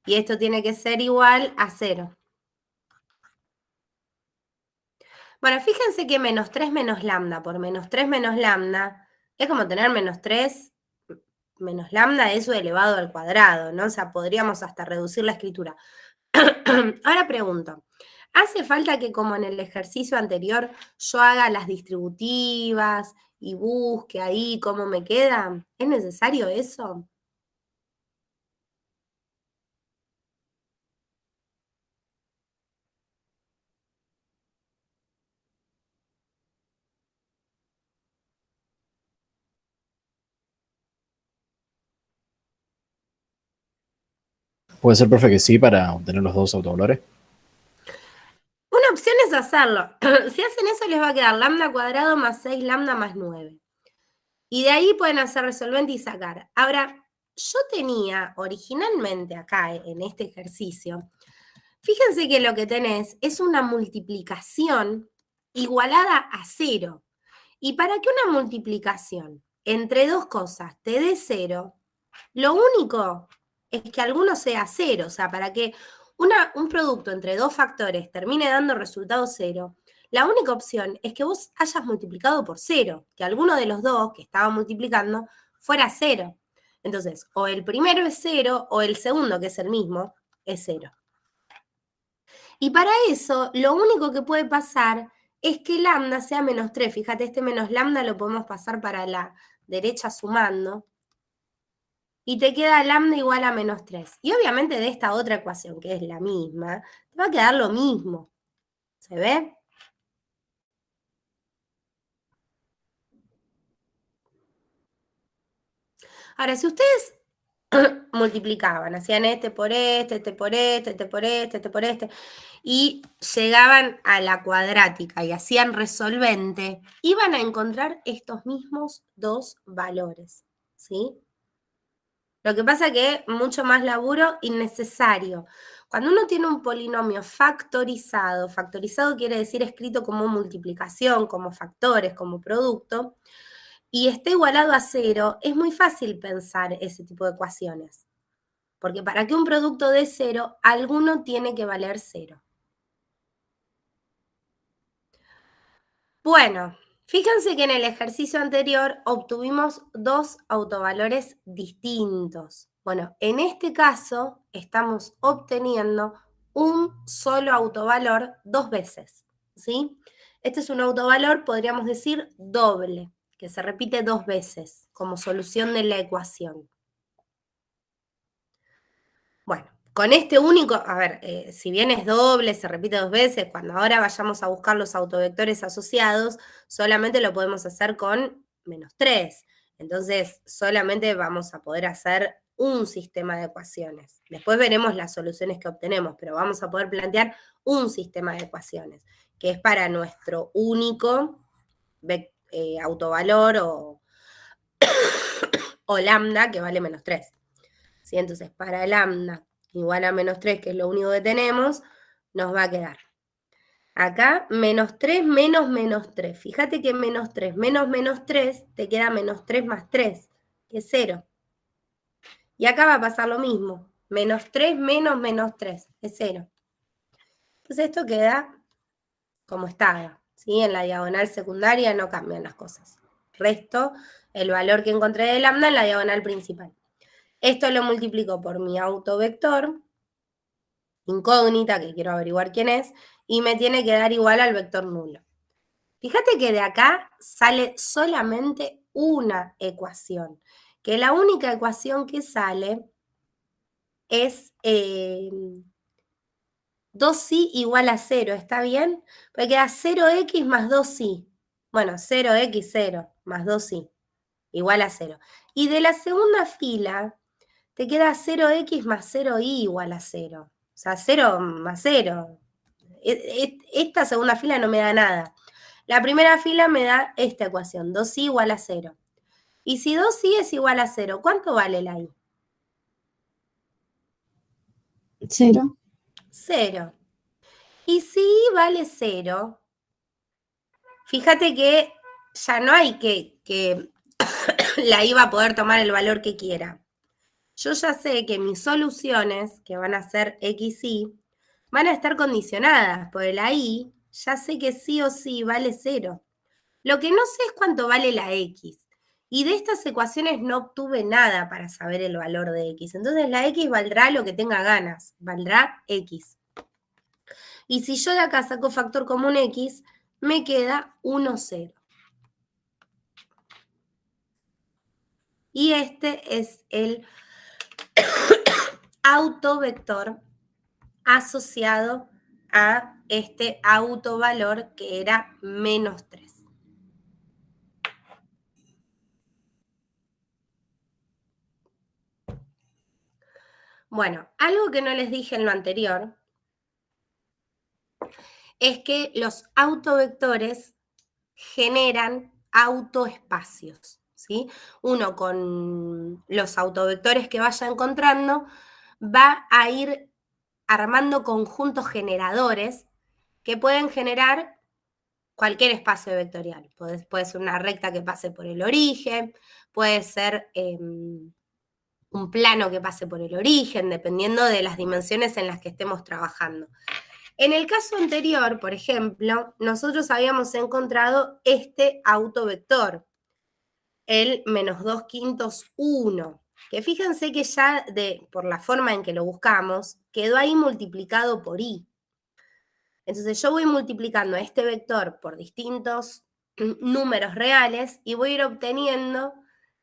Y esto tiene que ser igual a 0. Bueno, fíjense que menos 3 menos lambda por menos 3 menos lambda es como tener menos 3 menos lambda eso elevado al cuadrado, ¿no? O sea, podríamos hasta reducir la escritura. Ahora pregunto, ¿hace falta que como en el ejercicio anterior yo haga las distributivas y busque ahí cómo me queda? ¿Es necesario eso? Puede ser, profe, que sí para obtener los dos autovalores. Una opción es hacerlo. Si hacen eso les va a quedar lambda cuadrado más 6 lambda más 9. Y de ahí pueden hacer resolvente y sacar. Ahora, yo tenía originalmente acá en este ejercicio, fíjense que lo que tenés es una multiplicación igualada a 0. Y para que una multiplicación entre dos cosas te dé 0, lo único es que alguno sea 0. O sea, para que un producto entre dos factores termine dando resultado 0, la única opción es que vos hayas multiplicado por 0, que alguno de los dos que estaba multiplicando fuera 0. Entonces, o el primero es 0 o el segundo, que es el mismo, es 0. Y para eso, lo único que puede pasar es que lambda sea menos 3. Fíjate, este menos lambda lo podemos pasar para la derecha sumando. Y te queda lambda igual a menos 3. Y obviamente de esta otra ecuación, que es la misma, te va a quedar lo mismo. ¿Se ve? Ahora, si ustedes multiplicaban, hacían este por este, este por este, este por este, este por este, y llegaban a la cuadrática y hacían resolvente, iban a encontrar estos mismos dos valores, ¿sí? Lo que pasa que es mucho más laburo innecesario. Cuando uno tiene un polinomio factorizado quiere decir escrito como multiplicación, como factores, como producto, y está igualado a 0, es muy fácil pensar ese tipo de ecuaciones. Porque para que un producto dé 0, alguno tiene que valer 0. Bueno, fíjense que en el ejercicio anterior obtuvimos dos autovalores distintos. Bueno, en este caso estamos obteniendo un solo autovalor dos veces, ¿sí? Este es un autovalor, podríamos decir, doble. que se repite 2 veces como solución de la ecuación. Bueno, con este único, a ver, si bien es doble, se repite 2 veces, cuando ahora vayamos a buscar los autovectores asociados, solamente lo podemos hacer con -3. Entonces, solamente vamos a poder hacer un sistema de ecuaciones. Después veremos las soluciones que obtenemos, pero vamos a poder plantear un sistema de ecuaciones, que es para nuestro único autovalor o lambda, que vale -3. ¿Sí? Entonces, para lambda igual a -3, que es lo único que tenemos, nos va a quedar acá -3 menos -3. Fíjate que -3 menos -3 te queda -3 más 3, que es 0. Y acá va a pasar lo mismo. -3 menos -3 es 0. Entonces esto queda como estaba, ¿sí? En la diagonal secundaria no cambian las cosas. Resto el valor que encontré de lambda en la diagonal principal. Esto lo multiplico por mi autovector, incógnita, que quiero averiguar quién es, y me tiene que dar igual al vector nulo. Fíjate que de acá sale solamente una ecuación, que la única ecuación que sale es 2i igual a 0, ¿está bien? Porque queda 0x más 2i. Bueno, 0x 0 más 2i igual a 0. Y de la segunda fila te queda 0x más 0i igual a 0. O sea, 0 más 0. Esta segunda fila no me da nada. La primera fila me da esta ecuación, 2i igual a 0. Y si 2i es igual a 0, ¿cuánto vale la i? 0. 0. Y si i vale 0, fíjate que ya no hay que la i va a poder tomar el valor que quiera. Yo ya sé que mis soluciones, que van a ser x, y, van a estar condicionadas, porque la y ya sé que sí o sí vale 0. Lo que no sé es cuánto vale la x. Y de estas ecuaciones no obtuve nada para saber el valor de x. Entonces la x valdrá lo que tenga ganas, valdrá x. Y si yo de acá saco factor común x, me queda 1, 0. Y este es el autovector asociado a este autovalor que era -3. Bueno, algo que no les dije en lo anterior es que los autovectores generan autoespacios, ¿sí? Uno con los autovectores que vaya encontrando va a ir armando conjuntos generadores que pueden generar cualquier espacio vectorial. Puede ser una recta que pase por el origen, puede ser un plano que pase por el origen, dependiendo de las dimensiones en las que estemos trabajando. En el caso anterior, por ejemplo, nosotros habíamos encontrado este autovector, el -2/5, 1, que fíjense que ya por la forma en que lo buscamos, quedó ahí multiplicado por i. Entonces yo voy multiplicando este vector por distintos números reales y voy a ir obteniendo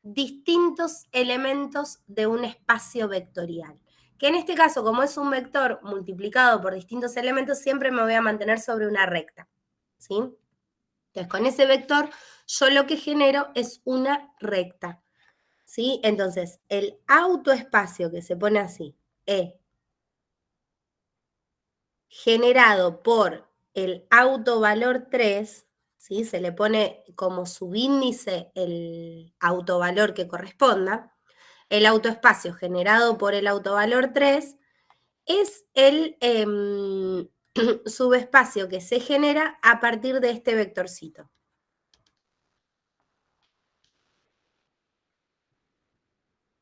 distintos elementos de un espacio vectorial. Que en este caso, como es un vector multiplicado por distintos elementos, siempre me voy a mantener sobre una recta, ¿sí? Entonces, con ese vector, yo lo que genero es una recta, ¿sí? Entonces, el autoespacio que se pone así, E, generado por el autovalor 3, ¿sí? Se le pone como subíndice el autovalor que corresponda. El autoespacio generado por el autovalor 3 es el subespacio que se genera a partir de este vectorcito.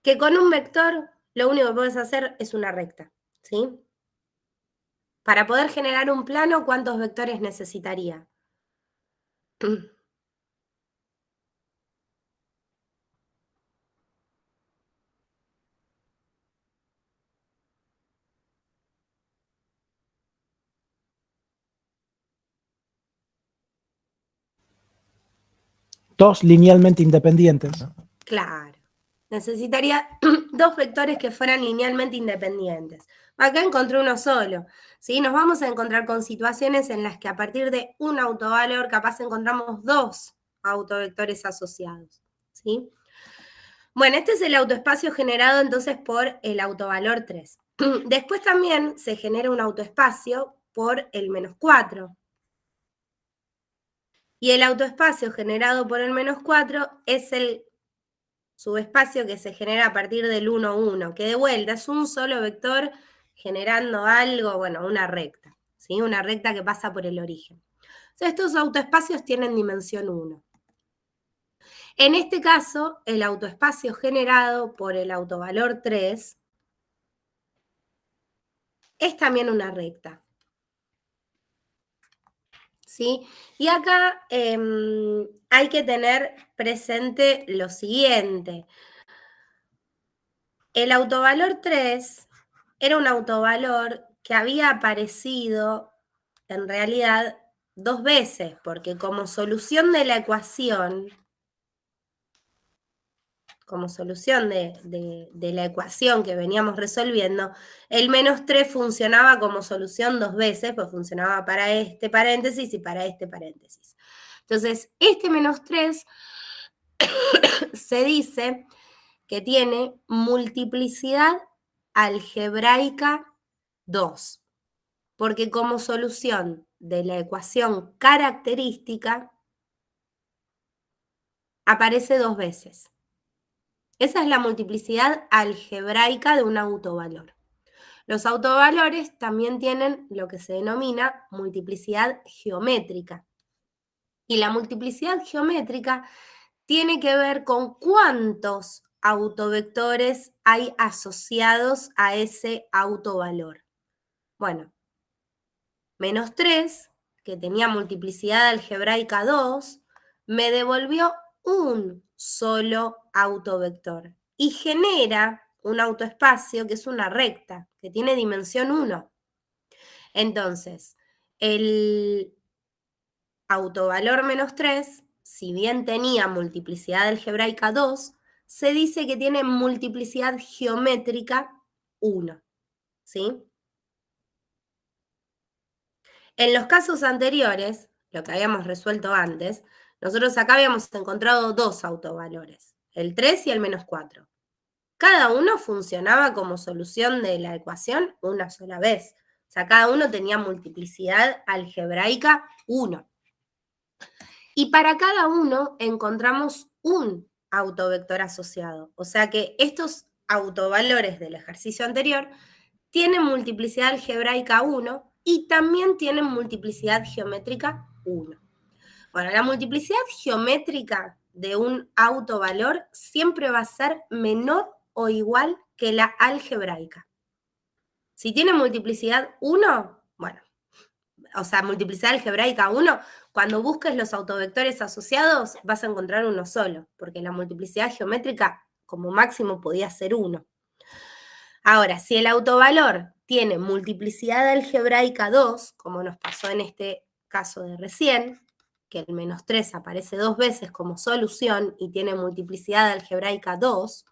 Que con un vector lo único que puedes hacer es una recta, ¿sí? Para poder generar un plano, ¿cuántos vectores necesitaría? Dos linealmente independientes. Claro. Necesitaría dos vectores que fueran linealmente independientes. Acá encontré uno solo. ¿Sí? Nos vamos a encontrar con situaciones en las que a partir de un autovalor capaz encontramos dos autovectores asociados. ¿Sí? Bueno, este es el autoespacio generado entonces por el autovalor 3. Después también se genera un autoespacio por el -4. Y el autoespacio generado por el -4 es el subespacio que se genera a partir del 1, 1, que de vuelta es un solo vector generando algo, bueno, una recta, ¿sí? Una recta que pasa por el origen. Entonces, estos autoespacios tienen dimensión 1. En este caso, el autoespacio generado por el autovalor 3 es también una recta. ¿Sí? Y acá hay que tener presente lo siguiente. El autovalor 3 era un autovalor que había aparecido en realidad dos veces, porque como solución de la ecuación, de la ecuación que veníamos resolviendo, el -3 funcionaba como solución dos veces, pues funcionaba para este paréntesis y para este paréntesis. Entonces, este -3 se dice que tiene multiplicidad algebraica 2, porque como solución de la ecuación característica aparece dos veces. Esa es la multiplicidad algebraica de un autovalor. Los autovalores también tienen lo que se denomina multiplicidad geométrica. Y la multiplicidad geométrica tiene que ver con cuántos autovectores hay asociados a ese autovalor. Bueno, -3, que tenía multiplicidad algebraica 2, me devolvió un solo autovector y genera un autoespacio que es una recta, que tiene dimensión 1. Entonces, el autovalor -3, si bien tenía multiplicidad algebraica 2, se dice que tiene multiplicidad geométrica 1, ¿sí? En los casos anteriores, lo que habíamos resuelto antes, nosotros acá habíamos encontrado dos autovalores, el 3 y el -4. Cada uno funcionaba como solución de la ecuación una sola vez. O sea, cada uno tenía multiplicidad algebraica 1. Y para cada uno encontramos un autovector asociado. O sea que estos autovalores del ejercicio anterior tienen multiplicidad algebraica 1 y también tienen multiplicidad geométrica 1. Bueno, la multiplicidad geométrica de un autovalor siempre va a ser menor o igual que la algebraica. Si tiene multiplicidad 1, bueno, o sea, multiplicidad algebraica 1, cuando busques los autovectores asociados vas a encontrar uno solo, porque la multiplicidad geométrica como máximo podía ser 1. Ahora, si el autovalor tiene multiplicidad algebraica 2, como nos pasó en este caso de recién, que el -3 aparece dos veces como solución y tiene multiplicidad algebraica 2,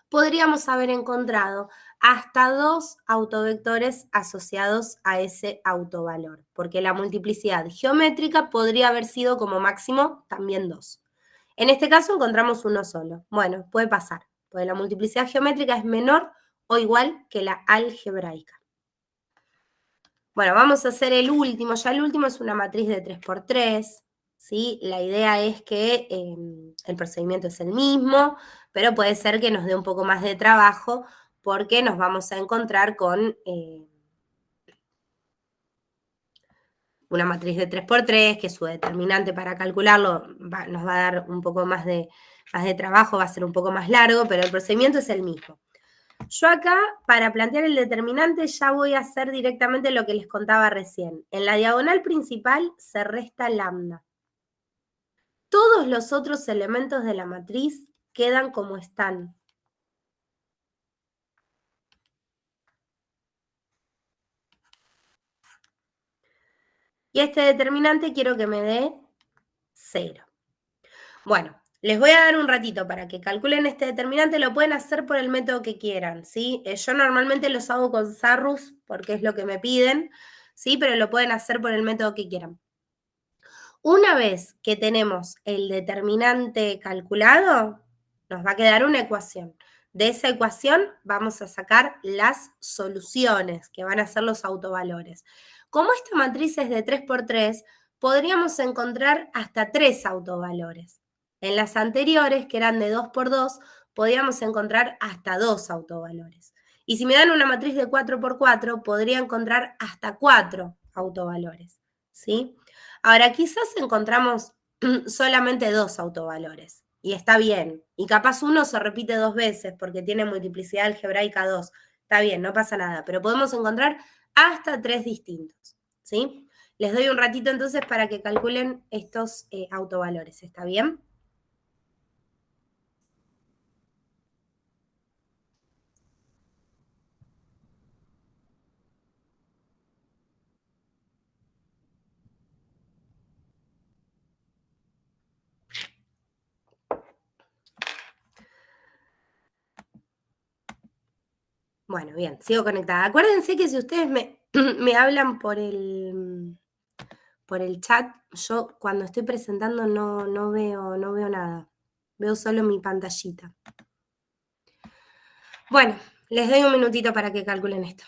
podríamos haber encontrado hasta dos autovectores asociados a ese autovalor, porque la multiplicidad geométrica podría haber sido como máximo también 2. En este caso encontramos uno solo. Bueno, puede pasar, porque la multiplicidad geométrica es menor o igual que la algebraica. Bueno, vamos a hacer el último. Ya el último es una matriz de 3×3. ¿Sí? La idea es que el procedimiento es el mismo, pero puede ser que nos dé un poco más de trabajo porque nos vamos a encontrar con una matriz de 3×3, que su determinante para calcularlo nos va a dar un poco más de trabajo, va a ser un poco más largo, pero el procedimiento es el mismo. Yo acá, para plantear el determinante, ya voy a hacer directamente lo que les contaba recién. En la diagonal principal se resta lambda. Todos los otros elementos de la matriz quedan como están. Y este determinante quiero que me dé 0. Bueno, les voy a dar un ratito para que calculen este determinante, lo pueden hacer por el método que quieran, ¿sí? Yo normalmente los hago con Sarrus porque es lo que me piden, ¿sí? Pero lo pueden hacer por el método que quieran. Una vez que tenemos el determinante calculado, nos va a quedar una ecuación. De esa ecuación vamos a sacar las soluciones, que van a ser los autovalores. Como esta matriz es de 3×3, podríamos encontrar hasta 3 autovalores. En las anteriores, que eran de 2×2, podríamos encontrar hasta 2 autovalores. Y si me dan una matriz de 4×4, podría encontrar hasta 4 autovalores, ¿sí? Ahora, quizás encontramos solamente 2 autovalores, y está bien. Y capaz uno se repite 2 veces porque tiene multiplicidad algebraica 2. Está bien, no pasa nada, pero podemos encontrar hasta 3 distintos, ¿sí? Les doy un ratito entonces para que calculen estos autovalores, ¿está bien? Bueno, bien, sigo conectada. Acuérdense que si ustedes me hablan por el chat, yo cuando estoy presentando no veo nada. Veo solo mi pantallita. Bueno, les doy un minutito para que calculen esto.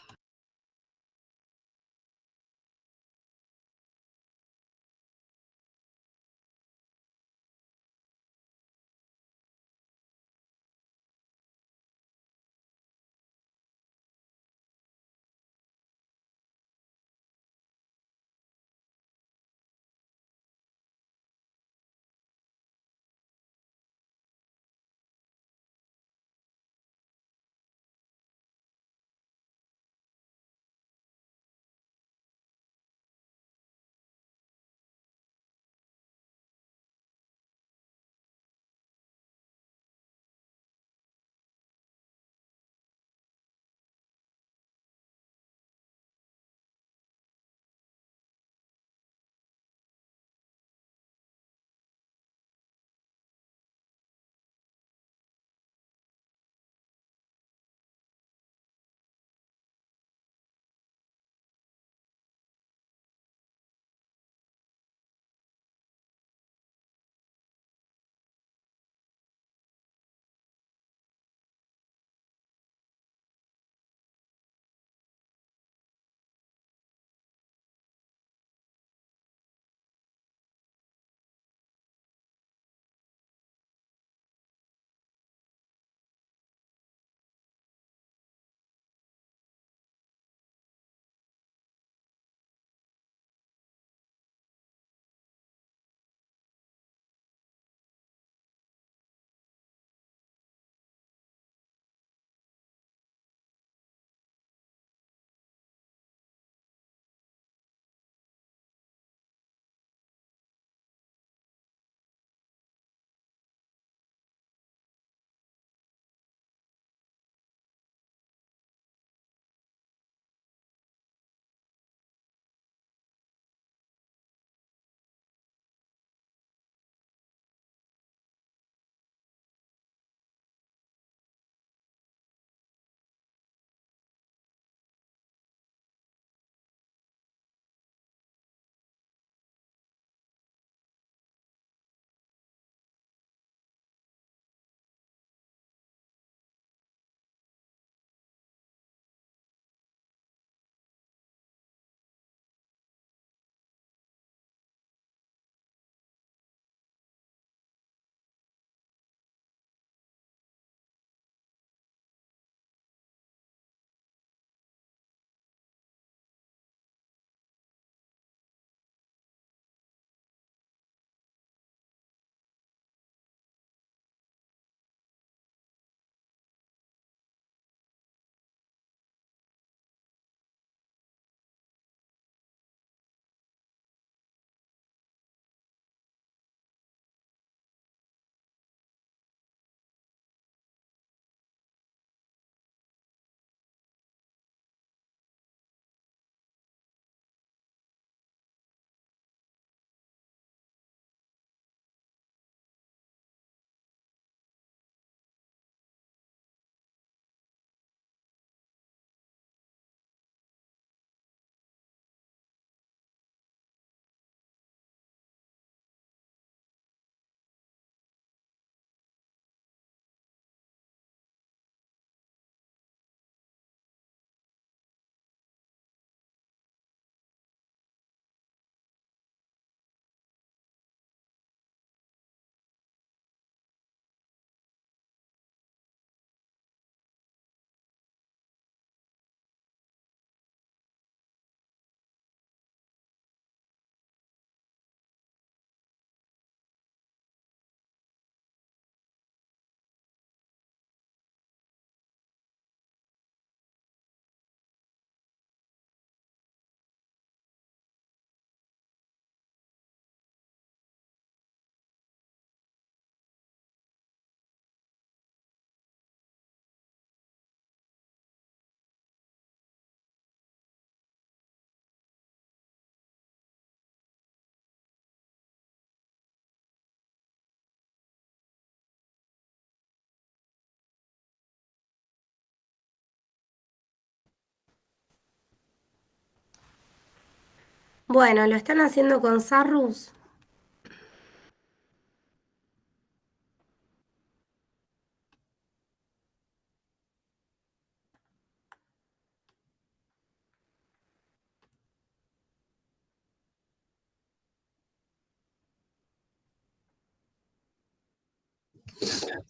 Bueno, ¿lo están haciendo con Sarrus?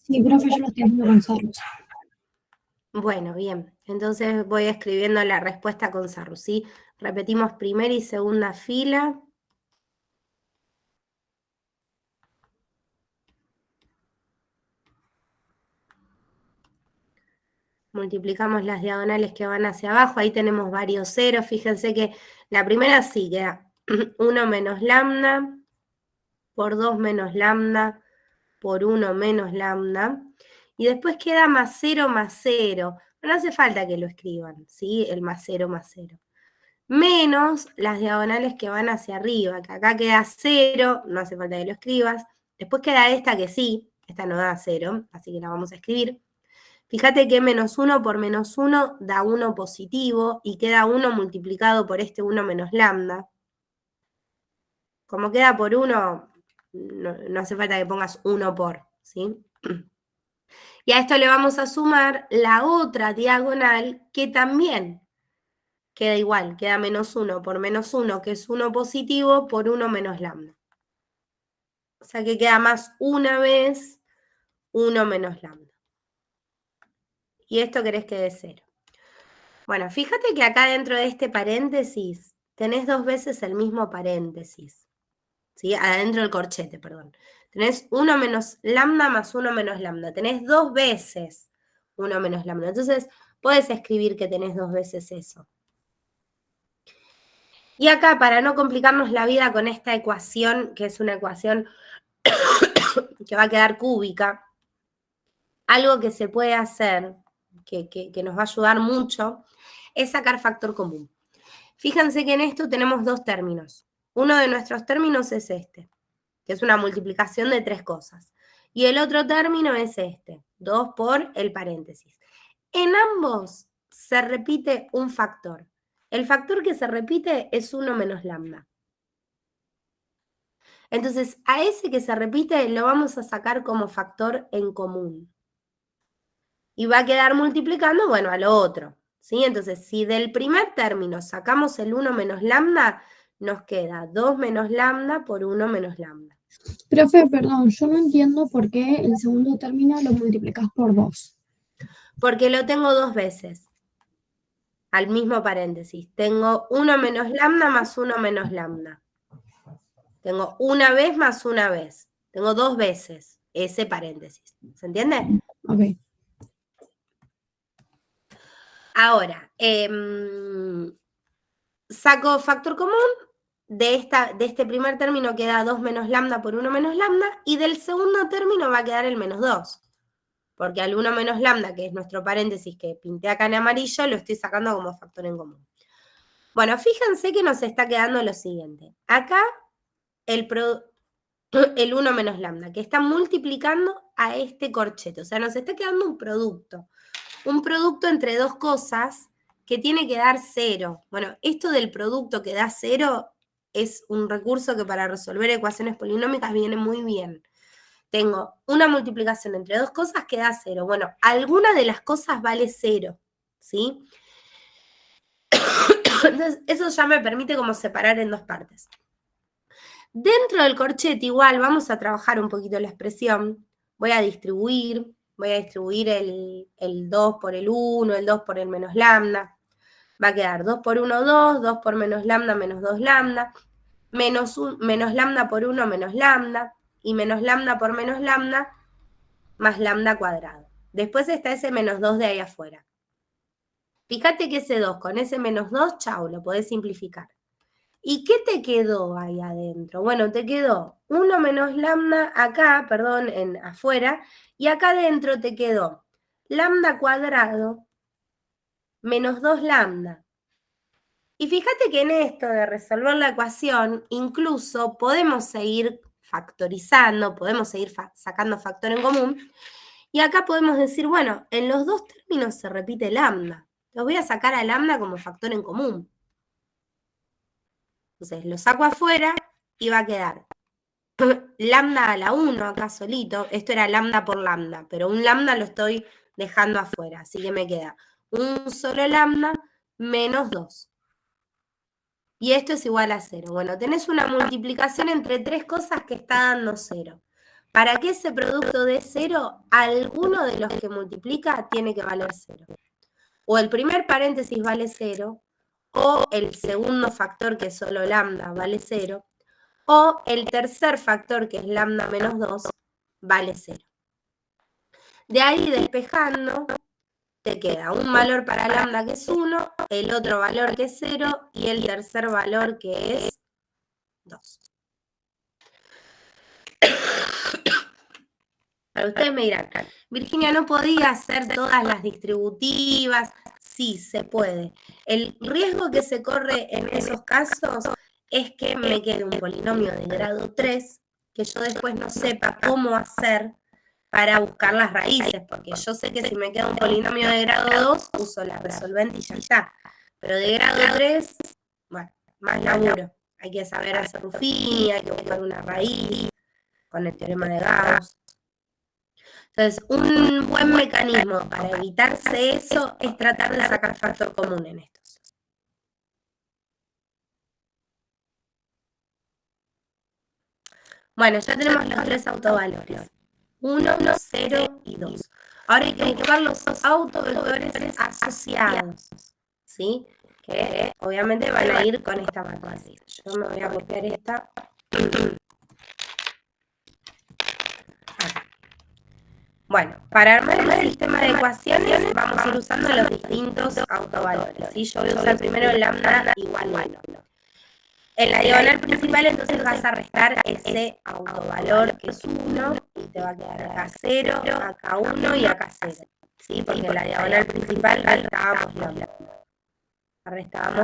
Sí, profe, yo lo estoy haciendo con Sarrus. Bueno, bien. Entonces voy escribiendo la respuesta con Sarrus, ¿sí? Repetimos primera y segunda fila. Multiplicamos las diagonales que van hacia abajo, ahí tenemos varios ceros, fíjense que la primera sí queda 1 menos lambda por 2 menos lambda por 1 menos lambda, y después queda más 0 más 0, no hace falta que lo escriban, ¿sí? El más 0 más 0. Menos las diagonales que van hacia arriba, que acá queda 0, no hace falta que lo escribas, después queda esta que sí, esta no da 0, así que la vamos a escribir. Fíjate que menos 1 por menos 1 da 1 positivo y queda 1 multiplicado por este 1 menos lambda. Como queda por 1, no hace falta que pongas 1 por, ¿sí? Y a esto le vamos a sumar la otra diagonal que también queda igual, queda menos 1 por menos 1, que es 1 positivo, por 1 menos lambda. O sea que queda más una vez 1 menos lambda. Y esto querés que dé 0. Bueno, fíjate que acá dentro de este paréntesis tenés 2 veces el mismo paréntesis, ¿sí? Adentro del corchete, perdón. Tenés 1 menos lambda más 1 menos lambda. Tenés 2 veces 1 menos lambda. Entonces, podés escribir que tenés 2 veces eso. Y acá, para no complicarnos la vida con esta ecuación, que es una ecuación que va a quedar cúbica, algo que se puede hacer, que nos va a ayudar mucho, es sacar factor común. Fíjense que en esto tenemos 2 términos. Uno de nuestros términos es este, que es una multiplicación de 3 cosas. Y el otro término es este, 2 por el paréntesis. En ambos se repite un factor. El factor que se repite es 1 menos lambda. Entonces, a ese que se repite lo vamos a sacar como factor en común. Y va a quedar multiplicando, bueno, a lo otro, ¿sí? Entonces, si del primer término sacamos el 1 menos lambda, nos queda 2 menos lambda por 1 menos lambda. Profe, perdón, yo no entiendo por qué el segundo término lo multiplicás por 2. Porque lo tengo 2 veces, al mismo paréntesis. Tengo 1 menos lambda más 1 menos lambda. Tengo una vez más una vez. Tengo 2 veces ese paréntesis. ¿Se entiende? Ok. Ahora, saco factor común. De este primer término queda 2 menos lambda por 1 menos lambda, y del segundo término va a quedar el menos 2. Porque al 1 menos lambda, que es nuestro paréntesis que pinté acá en amarillo, lo estoy sacando como factor en común. Bueno, fíjense que nos está quedando lo siguiente. Acá el 1 menos lambda, que está multiplicando a este corchete. O sea, nos está quedando un producto. Un producto entre 2 cosas que tiene que dar 0. Bueno, esto del producto que da 0 es un recurso que para resolver ecuaciones polinómicas viene muy bien. Tengo una multiplicación entre 2 cosas que da 0. Bueno, alguna de las cosas vale 0, ¿sí? Entonces, eso ya me permite como separar en 2 partes. Dentro del corchete igual vamos a trabajar un poquito la expresión. Voy a distribuir el 2 por el 1, el 2 por el menos lambda. Va a quedar 2 por 1, 2, 2 por menos lambda, menos 2 lambda, menos lambda por 1, menos lambda, y menos lambda por menos lambda, más lambda cuadrado. Después está ese menos 2 de ahí afuera. Fíjate que ese 2 con ese menos 2, chau, lo podés simplificar. ¿Y qué te quedó ahí adentro? Bueno, te quedó 1 menos lambda acá, perdón, afuera, y acá adentro te quedó lambda cuadrado menos 2 lambda. Y fíjate que en esto de resolver la ecuación, incluso podemos seguir factorizando, podemos seguir sacando factor en común, y acá podemos decir, bueno, en los 2 términos se repite lambda. Los voy a sacar a lambda como factor en común. Entonces lo saco afuera y va a quedar lambda a la 1 acá solito. Esto era lambda por lambda, pero un lambda lo estoy dejando afuera, así que me queda un solo lambda menos 2. Y esto es igual a 0. Bueno, tenés una multiplicación entre tres cosas que está dando 0. Para que ese producto dé 0, alguno de los que multiplica tiene que valer 0. O el primer paréntesis vale 0, o el segundo factor, que es solo lambda, vale 0, o el tercer factor, que es lambda menos 2, vale 0. De ahí, despejando, te queda un valor para lambda que es 1, el otro valor que es 0 y el tercer valor que es 2. Ahora ustedes me dirán, Virginia, ¿no podía hacer todas las distributivas? Sí, se puede. El riesgo que se corre en esos casos es que me quede un polinomio de grado 3, que yo después no sepa cómo hacer para buscar las raíces, porque yo sé que si me queda un polinomio de grado 2, uso la resolvente y ya está. Pero de grado 3, bueno, más laburo. Hay que saber hacer Ruffini, hay que buscar una raíz con el teorema de Gauss. Entonces, un buen mecanismo para evitarse eso es tratar de sacar factor común en estos. Bueno, ya tenemos los tres autovalores. 1, 0 y 2. Ahora hay que buscar los autovectores asociados, ¿sí? Que obviamente van a ir con esta matriz. Yo me voy a copiar esta. Bueno, para armar el sistema de ecuaciones vamos a ir usando los distintos autovalores. ¿Sí? Yo voy a usar primero lambda igual a 1. En la diagonal principal entonces vas a restar ese autovalor que es 1 y te va a quedar acá 0, acá 1 y acá 0. ¿Sí? Porque en la diagonal principal restábamos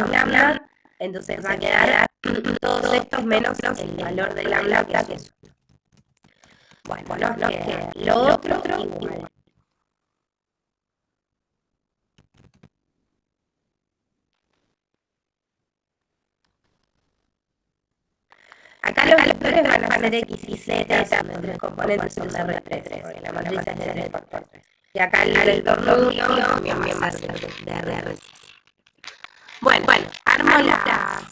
lambda. Entonces va a quedar todos estos menos el valor de lambda que es 1. Bueno, nos queda lo otro igual. Acá los vectores van a ser x y z, donde los componentes son de R3, porque la matriz es de 3 por 3. Y acá el tornillo también va a ser de R6. Bueno, armo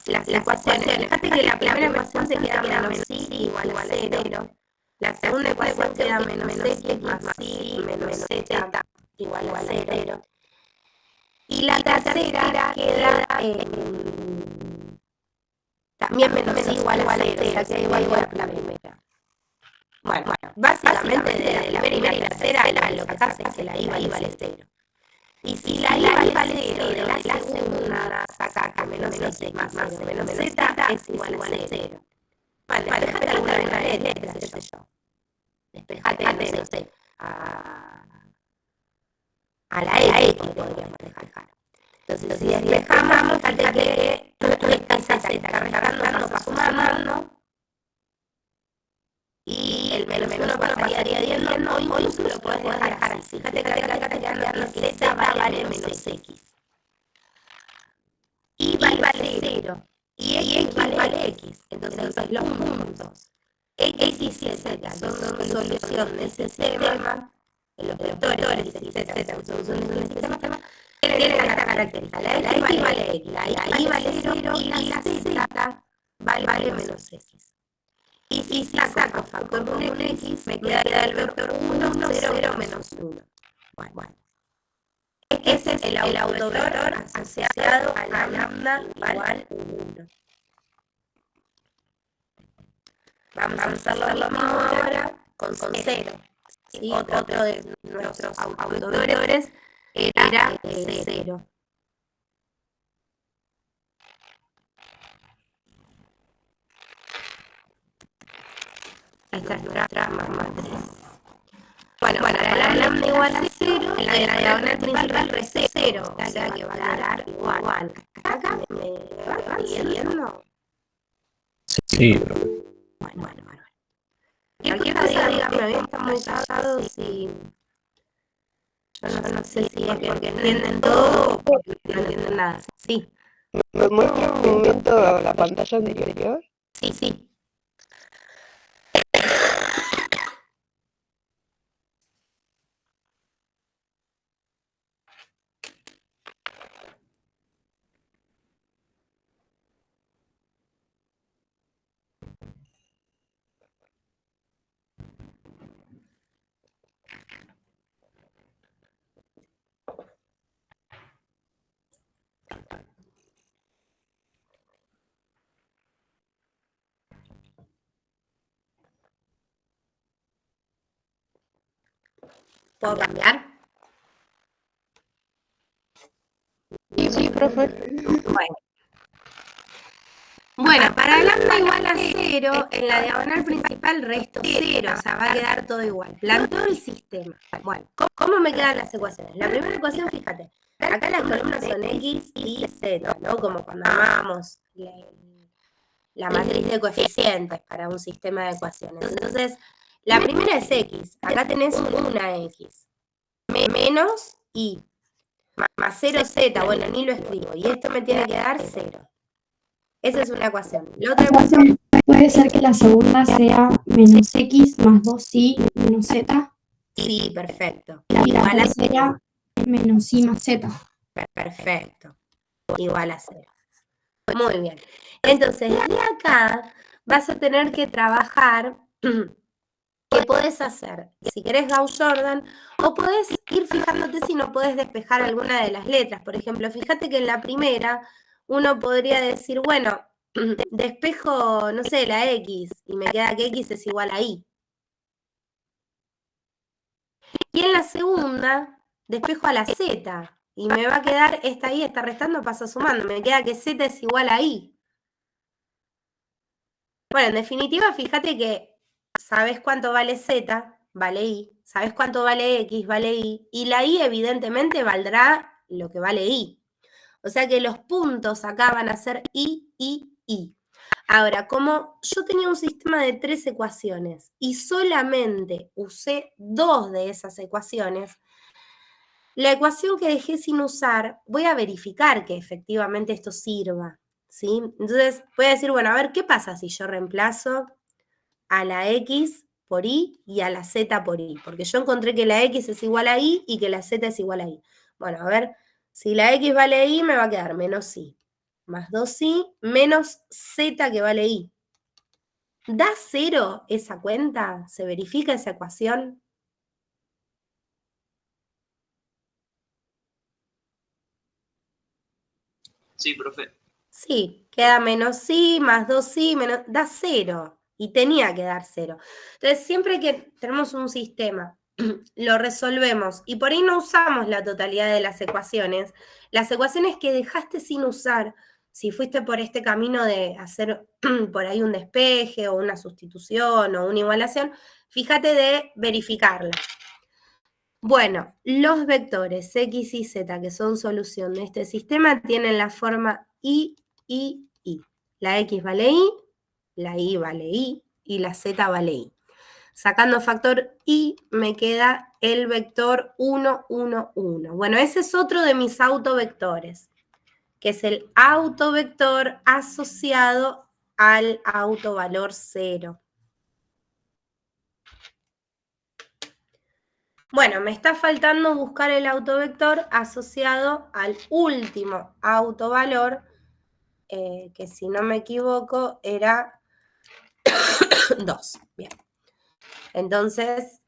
las ecuaciones. Fíjate que la primera ecuación se queda menos y igual a 0. La segunda ecuación queda menos x más y menos z igual a 0. Y la tercera queda también menos igual a 0, ya que igual a la primera. Bueno, básicamente de la primera y la tercera lo que hace es que la i vale 0. Y si la i vale 0 de la segunda, saca acá menos x más menos z es igual a 0. Bueno, despejate alguna de las letras, qué sé yo. Despejate, no sé, a la x podríamos despejar. Entonces, si despejamos, fíjate que esta z está cargando, va sumando, y el menos 1 pasaría dividiendo, incluso lo puedes dejar así. Fíjate que acá te quedan que z vale menos x. Y vale 0. Y x vale x. Entonces, los puntos x y z son solución de ese sistema, los vectores y z son soluciones de ese sistema, tienen esta característica. La x vale x, la y vale 0 y la z vale menos x. Y si saco factor por un x, me queda el vector 1, 0, menos 1. Bueno. Ese es el autovector asociado a la lambda igual a 1. Vamos a hacerlo lo mismo ahora con 0. ¿Sí? Otro de nuestros autovectores era 0. Esta es nuestra matriz. Bueno, para la lambda igual a 0, en la diagonal principal resta 0, o sea que va a dar igual. ¿Acá me va siguiendo? Sí, profe. Bueno. Cualquier cosa, dígame, bien, está muy callado si... Yo no sé si es porque entienden todo o porque no entienden nada. Sí. ¿Me muestra un momento la pantalla anterior? Sí, sí. ¿Puedo cambiar? Sí, profe. Bueno, para lambda igual a 0, en la diagonal principal resto 0, o sea, va a quedar todo igual. Planteo el sistema. Bueno, ¿cómo me quedan las ecuaciones? La primera ecuación, fíjate, acá las columnas son x y z, ¿no? Como cuando armamos la matriz de coeficientes para un sistema de ecuaciones. Entonces, la primera es x. Acá tenés una x. Menos y. Más 0z. Bueno, ni lo escribo. Y esto me tiene que dar 0. Esa es una ecuación. La otra ecuación. Puede ser que la segunda sea menos x más 2y menos z. Sí, perfecto. Y la Igual a tercera menos y más z. perfecto. Igual a 0. Muy bien. Entonces, de acá vas a tener que trabajar. ¿Qué podés hacer? Si querés Gauss-Jordan, o podés ir fijándote si no podés despejar alguna de las letras. Por ejemplo, fíjate que en la primera uno podría decir, bueno, despejo, no sé, la X, y me queda que X es igual a Y. Y en la segunda, despejo a la Z, y me va a quedar esta Y está restando, pasa sumando, me queda que Z es igual a Y. Bueno, en definitiva, fíjate que sabes cuánto vale Z, vale Y, sabes cuánto vale X, vale Y, y la Y evidentemente valdrá lo que vale Y. O sea que los puntos acá van a ser Y, Y, Y. Ahora, como yo tenía un sistema de 3 ecuaciones y solamente usé 2 de esas ecuaciones, la ecuación que dejé sin usar, voy a verificar que efectivamente esto sirva, ¿sí? Entonces voy a decir, bueno, a ver, ¿qué pasa si yo reemplazo a la X por Y y a la Z por Y? Porque yo encontré que la X es igual a Y y que la Z es igual a Y. Bueno, a ver, si la X vale Y, me va a quedar menos Y, más 2Y, menos Z que vale Y. ¿Da 0 esa cuenta? ¿Se verifica esa ecuación? Sí, profe. Sí, queda menos y, más 2y, menos, da 0. Y tenía que dar 0. Entonces, siempre que tenemos un sistema, lo resolvemos y por ahí no usamos la totalidad de las ecuaciones que dejaste sin usar, si fuiste por este camino de hacer por ahí un despeje o una sustitución o una igualación, fíjate de verificarla. Bueno, los vectores x y z, que son solución de este sistema, tienen la forma y. La x vale y, la y vale y la z vale y. Sacando factor y, me queda el vector 1, 1, 1. Bueno, ese es otro de mis autovectores, que es el autovector asociado al autovalor 0. Bueno, me está faltando buscar el autovector asociado al último autovalor, que si no me equivoco era 2. Bien. Entonces,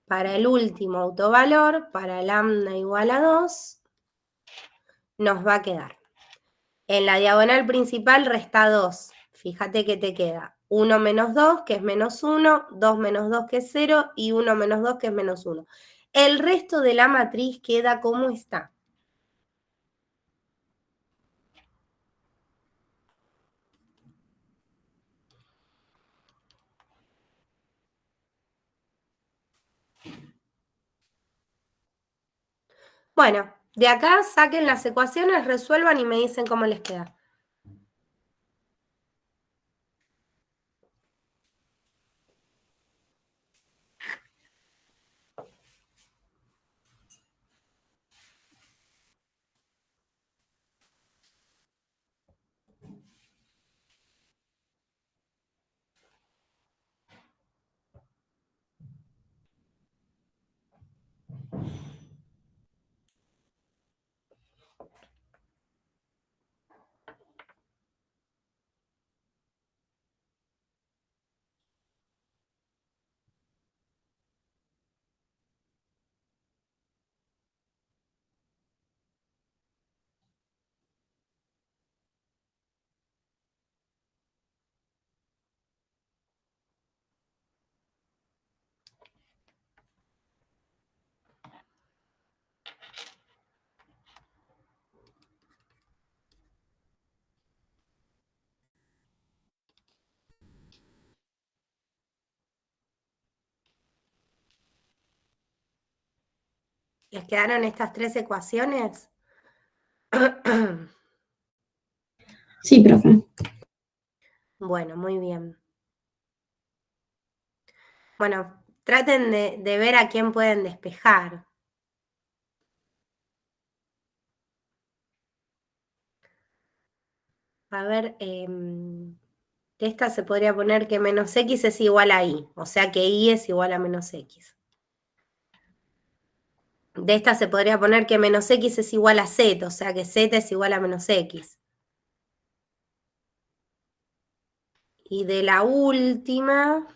para el último autovalor, para lambda igual a 2, nos va a quedar. En la diagonal principal resta 2. Fíjate que te queda 1 menos 2, que es menos 1, 2 menos 2, que es 0, y 1 menos 2, que es menos 1. El resto de la matriz queda como está. Bueno, de acá saquen las ecuaciones, resuelvan y me dicen cómo les queda. ¿Les quedaron estas tres ecuaciones? Sí, profe. Bueno, muy bien. Bueno, traten de ver a quién pueden despejar. A ver, esta se podría poner que menos x es igual a y, o sea que y es igual a menos x. De esta se podría poner que menos x es igual a z, o sea que z es igual a menos x. Y de la última...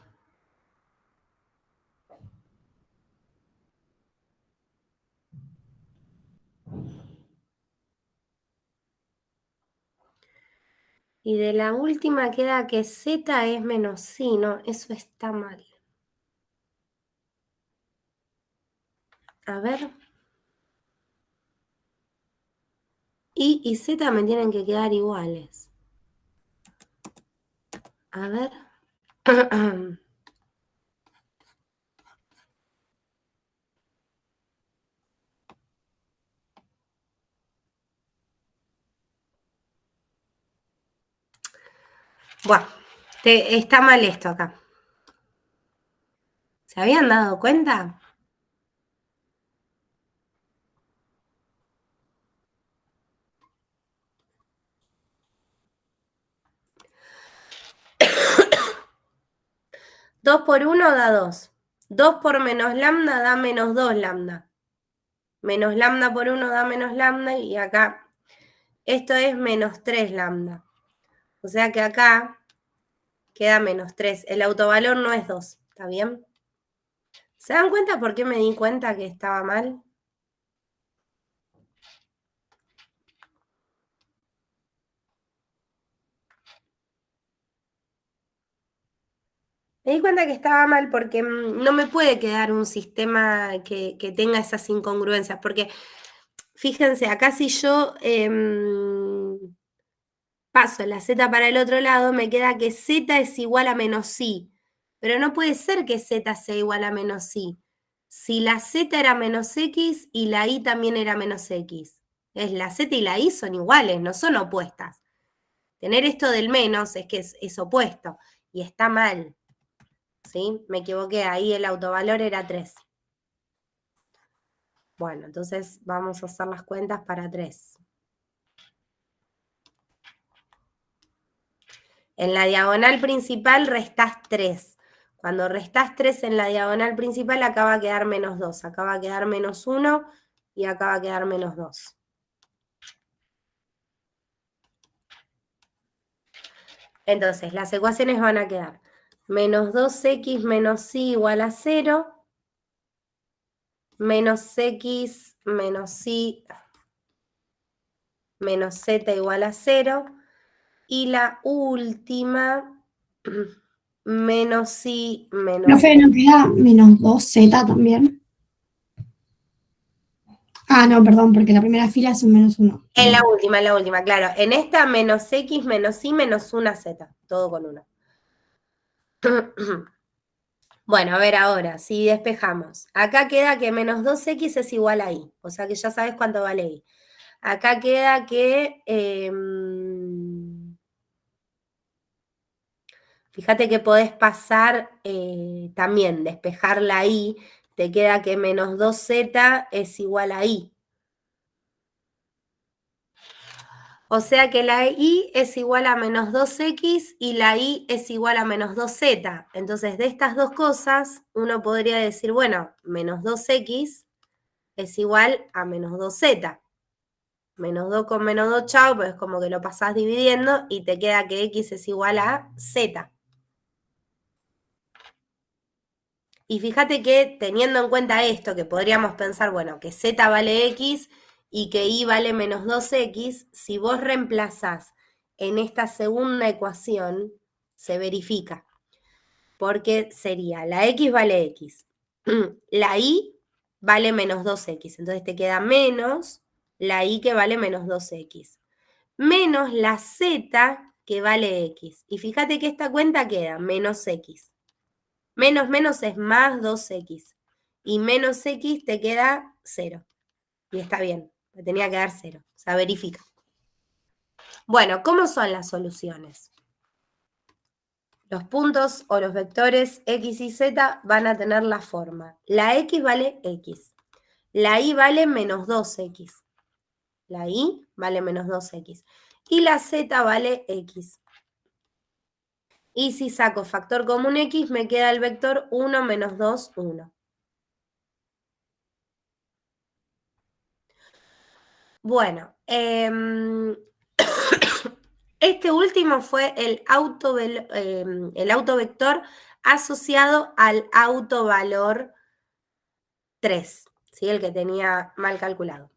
Y de la última queda que z es menos y, no, eso está mal. A ver. Y z me tienen que quedar iguales. A ver. Bueno, está mal esto acá. ¿Se habían dado cuenta? Dos por 1 da 2. 2 por menos lambda da menos 2 lambda. Menos lambda por 1 da menos lambda y acá esto es menos 3 lambda. O sea que acá queda menos 3. El autovalor no es 2, ¿está bien? ¿Se dan cuenta por qué me di cuenta que estaba mal? Me di cuenta que estaba mal porque no me puede quedar un sistema que tenga esas incongruencias, porque fíjense, acá si yo paso la z para el otro lado, me queda que z es igual a menos i, pero no puede ser que z sea igual a menos i. Si la z era menos x y la i también era menos x. La z y la i son iguales, no son opuestas. Tener esto del menos es que es opuesto y está mal. ¿Sí? Me equivoqué, ahí el autovalor era 3. Bueno, entonces vamos a hacer las cuentas para 3. En la diagonal principal restás 3. Cuando restás 3 en la diagonal principal, acá va a quedar menos 2. Acá va a quedar menos 1 y acá va a quedar menos 2. Entonces, las ecuaciones van a quedar menos 2x menos y igual a 0, menos x menos y menos z igual a 0, y la última, menos y menos... Profe, ¿no queda menos 2z también? Ah, no, perdón, porque la primera fila es un menos 1. En la última, claro. En esta, menos x menos y menos una z. Todo con 1. Bueno, a ver ahora, si despejamos. Acá queda que menos 2x es igual a y. O sea que ya sabes cuánto vale y. Acá queda que... fíjate que podés pasar también, despejar la y. Te queda que menos 2z es igual a y. O sea que la y es igual a menos 2x y la y es igual a menos 2z. Entonces, de estas dos cosas, uno podría decir, bueno, menos 2x es igual a menos 2z. Menos 2 con menos 2, chao, pues como que lo pasás dividiendo y te queda que x es igual a z. Y fíjate que teniendo en cuenta esto, que podríamos pensar, bueno, que z vale x y que y vale menos 2x, si vos reemplazás en esta segunda ecuación, se verifica. Porque sería, la x vale x, la y vale menos 2x, entonces te queda menos la y que vale menos 2x, menos la z que vale x. Y fíjate que esta cuenta queda menos x. Menos menos es más 2x. Y menos x te queda 0. Y está bien, me tenía que dar 0. O sea, verifica. Bueno, ¿cómo son las soluciones? Los puntos o los vectores X y Z van a tener la forma. La X vale X. La Y vale menos 2X. La Y vale menos 2X. Y la Z vale X. Y si saco factor común X, me queda el vector 1 menos 2, 1. Bueno, este último fue el autovector asociado al autovalor 3, ¿sí? El que tenía mal calculado.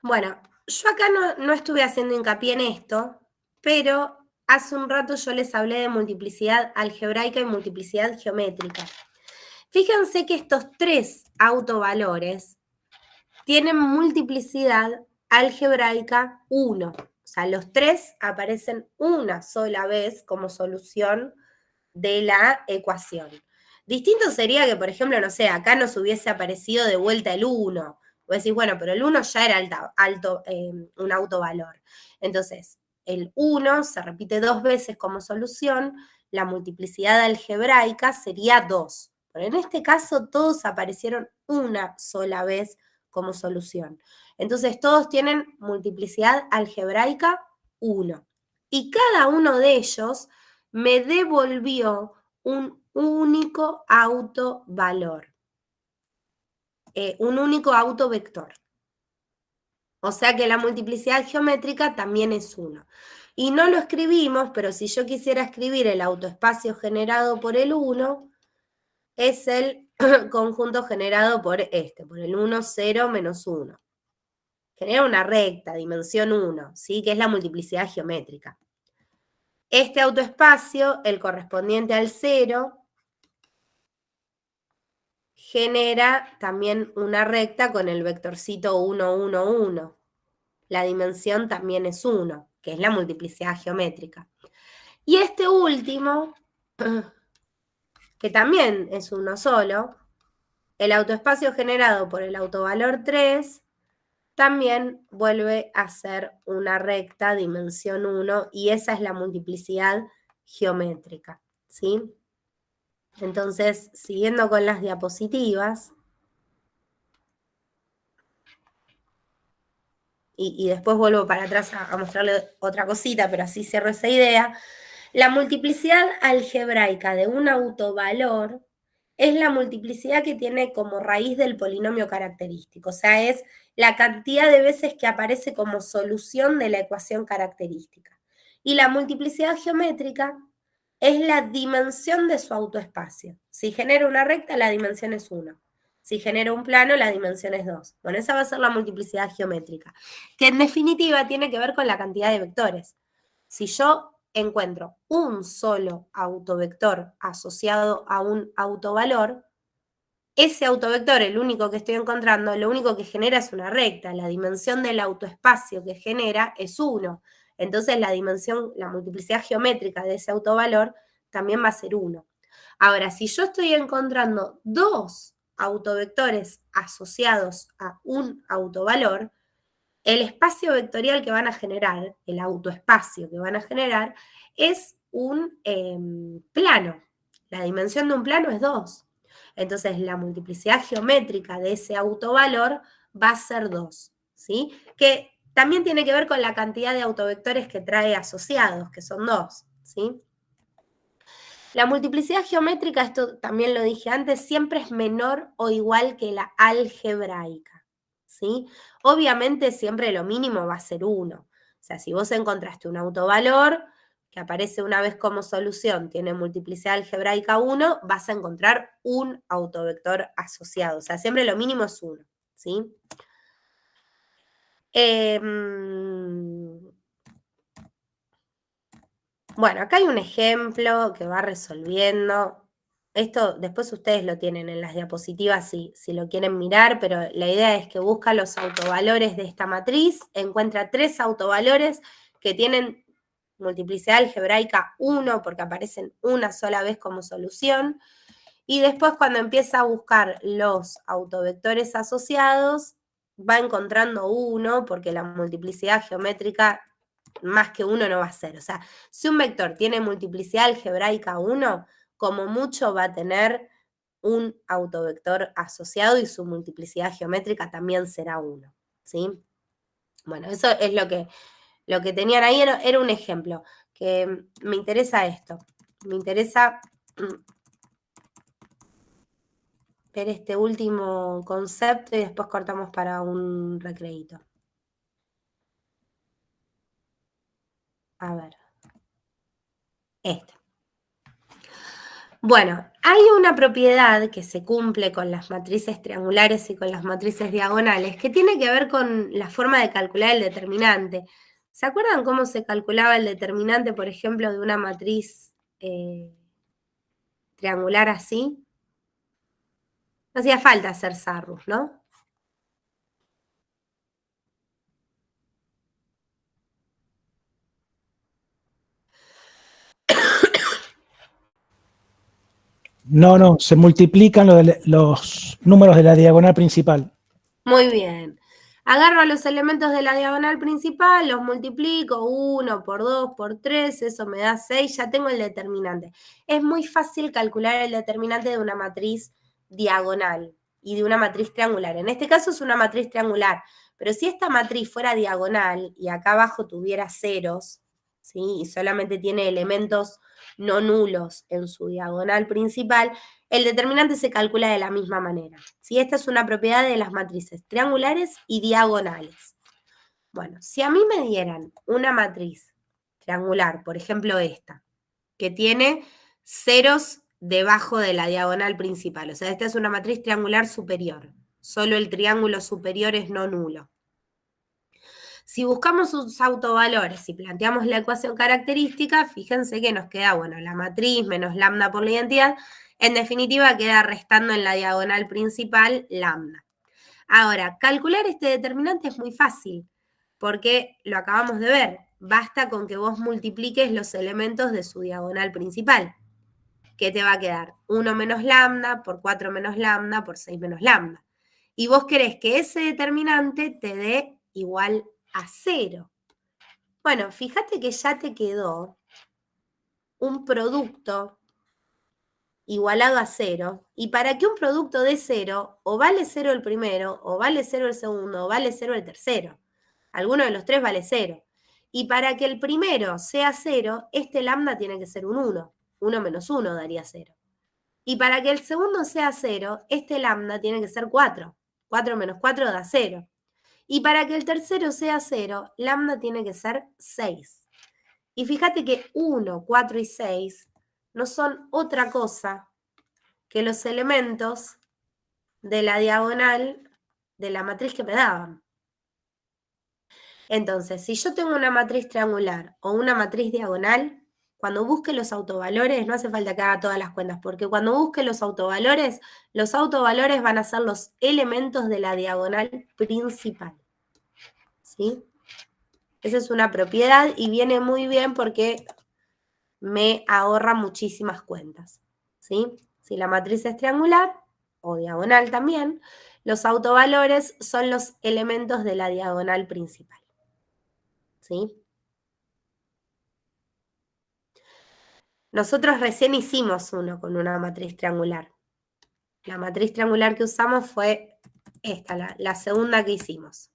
Bueno, yo acá no estuve haciendo hincapié en esto, pero hace un rato yo les hablé de multiplicidad algebraica y multiplicidad geométrica. Fíjense que estos 3 autovalores tienen multiplicidad algebraica 1. O sea, los 3 aparecen una sola vez como solución de la ecuación. Distinto sería que, por ejemplo, no sé, acá nos hubiese aparecido de vuelta el 1. Vos decís, bueno, pero el 1 ya era un autovalor. Entonces, el 1 se repite 2 veces como solución, la multiplicidad algebraica sería 2. Pero en este caso todos aparecieron una sola vez como solución. Entonces todos tienen multiplicidad algebraica 1. Y cada uno de ellos me devolvió un único autovalor, un único autovector. O sea que la multiplicidad geométrica también es 1. Y no lo escribimos, pero si yo quisiera escribir el autoespacio generado por el 1, es el conjunto generado por por el 1, 0, menos 1. Genera una recta, dimensión 1, ¿sí? Que es la multiplicidad geométrica. Este autoespacio, el correspondiente al 0, genera también una recta con el vectorcito 1, 1, 1. La dimensión también es 1, que es la multiplicidad geométrica. Y este último, que también es uno solo, el autoespacio generado por el autovalor 3, también vuelve a ser una recta dimensión 1 y esa es la multiplicidad geométrica, ¿sí? Entonces, siguiendo con las diapositivas, y después vuelvo para atrás a mostrarle otra cosita, pero así cierro esa idea. La multiplicidad algebraica de un autovalor es la multiplicidad que tiene como raíz del polinomio característico, o sea, es la cantidad de veces que aparece como solución de la ecuación característica. Y la multiplicidad geométrica es la dimensión de su autoespacio. Si genera una recta, la dimensión es 1. Si genera un plano, la dimensión es 2. Bueno, esa va a ser la multiplicidad geométrica, que en definitiva tiene que ver con la cantidad de vectores. Si yo encuentro un solo autovector asociado a un autovalor, ese autovector, el único que estoy encontrando, lo único que genera es una recta. La dimensión del autoespacio que genera es 1. Entonces la multiplicidad geométrica de ese autovalor también va a ser 1. Ahora, si yo estoy encontrando 2 autovectores asociados a un autovalor, el espacio vectorial que van a generar, el autoespacio que van a generar, es un plano. La dimensión de un plano es 2. Entonces, la multiplicidad geométrica de ese autovalor va a ser 2, ¿sí? Que también tiene que ver con la cantidad de autovectores que trae asociados, que son 2, ¿sí? La multiplicidad geométrica, esto también lo dije antes, siempre es menor o igual que la algebraica, ¿sí? Obviamente siempre lo mínimo va a ser 1. O sea, si vos encontraste un autovalor que aparece una vez como solución, tiene multiplicidad algebraica 1, vas a encontrar un autovector asociado. O sea, siempre lo mínimo es 1, ¿sí? Bueno, acá hay un ejemplo que va resolviendo. Esto después ustedes lo tienen en las diapositivas si lo quieren mirar, pero la idea es que busca los autovalores de esta matriz, encuentra 3 autovalores que tienen multiplicidad algebraica 1 porque aparecen una sola vez como solución, Y después cuando empieza a buscar los autovectores asociados, va encontrando uno, porque la multiplicidad geométrica más que uno no va a ser. O sea, si un vector tiene multiplicidad algebraica 1, como mucho va a tener un autovector asociado y su multiplicidad geométrica también será 1, ¿sí? Bueno, eso es lo que tenían ahí, era un ejemplo, que me interesa esto, me interesa ver este último concepto y después cortamos para un recreíto. A ver. Este. Bueno, hay una propiedad que se cumple con las matrices triangulares y con las matrices diagonales que tiene que ver con la forma de calcular el determinante. ¿Se acuerdan cómo se calculaba el determinante, por ejemplo, de una matriz triangular así? No hacía falta hacer Sarrus, ¿no? No, se multiplican los números de la diagonal principal. Muy bien. Agarro los elementos de la diagonal principal, los multiplico 1 por 2 por 3, eso me da 6, ya tengo el determinante. Es muy fácil calcular el determinante de una matriz diagonal y de una matriz triangular. En este caso es una matriz triangular, pero si esta matriz fuera diagonal y acá abajo tuviera ceros, ¿sí? Y solamente tiene elementos no nulos en su diagonal principal, el determinante se calcula de la misma manera. ¿Sí? Esta es una propiedad de las matrices triangulares y diagonales. Bueno, si a mí me dieran una matriz triangular, por ejemplo esta, que tiene ceros debajo de la diagonal principal, o sea, esta es una matriz triangular superior, solo el triángulo superior es no nulo. Si buscamos sus autovalores y planteamos la ecuación característica, fíjense que nos queda, bueno, la matriz menos lambda por la identidad, en definitiva queda restando en la diagonal principal lambda. Ahora, calcular este determinante es muy fácil, porque lo acabamos de ver, basta con que vos multipliques los elementos de su diagonal principal. ¿Qué te va a quedar? 1 menos lambda por 4 menos lambda por 6 menos lambda. Y vos querés que ese determinante te dé igual a 0. Bueno, fíjate que ya te quedó un producto igualado a 0, y para que un producto dé 0, o vale 0 el primero, o vale 0 el segundo, o vale 0 el tercero. Alguno de los tres vale 0. Y para que el primero sea 0, este lambda tiene que ser un 1. 1 menos 1 daría 0. Y para que el segundo sea 0, este lambda tiene que ser 4. 4 menos 4 da 0. Y para que el tercero sea 0, lambda tiene que ser 6. Y fíjate que 1, 4 y 6 no son otra cosa que los elementos de la diagonal de la matriz que me daban. Entonces, si yo tengo una matriz triangular o una matriz diagonal, cuando busque los autovalores, no hace falta que haga todas las cuentas, porque cuando busque los autovalores van a ser los elementos de la diagonal principal. ¿Sí? Esa es una propiedad y viene muy bien porque me ahorra muchísimas cuentas. ¿Sí? Si la matriz es triangular o diagonal también, los autovalores son los elementos de la diagonal principal. ¿Sí? Nosotros recién hicimos uno con una matriz triangular. La matriz triangular que usamos fue esta, la segunda que hicimos.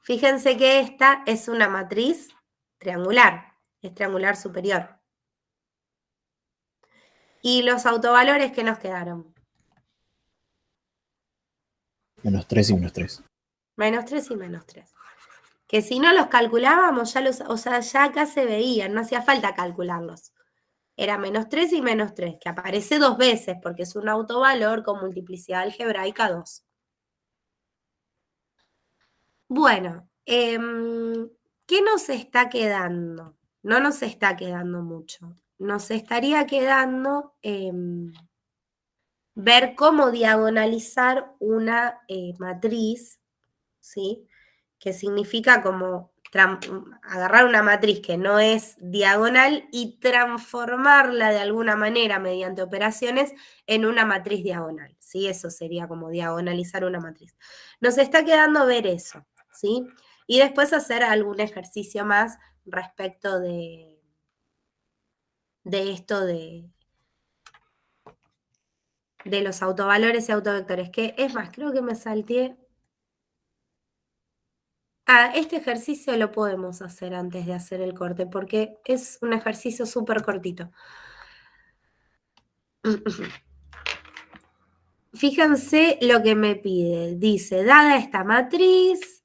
Fíjense que esta es una matriz triangular, es triangular superior. ¿Y los autovalores qué nos quedaron? Menos 3 y menos 3. Menos 3 y menos 3. Que si no los calculábamos, ya acá se veían, no hacía falta calcularlos. Era menos 3 y menos 3, que aparece dos veces porque es un autovalor con multiplicidad algebraica 2. Bueno, ¿qué nos está quedando? No nos está quedando mucho. Nos estaría quedando ver cómo diagonalizar una matriz, ¿sí? Que significa como agarrar una matriz que no es diagonal y transformarla de alguna manera mediante operaciones en una matriz diagonal, ¿sí? Eso sería como diagonalizar una matriz. Nos está quedando ver eso, ¿sí? Y después hacer algún ejercicio más respecto de esto de los autovalores y autovectores, que es más, creo que me salteé. Este ejercicio lo podemos hacer antes de hacer el corte, porque es un ejercicio súper cortito. Fíjense lo que me pide. Dice, dada esta matriz,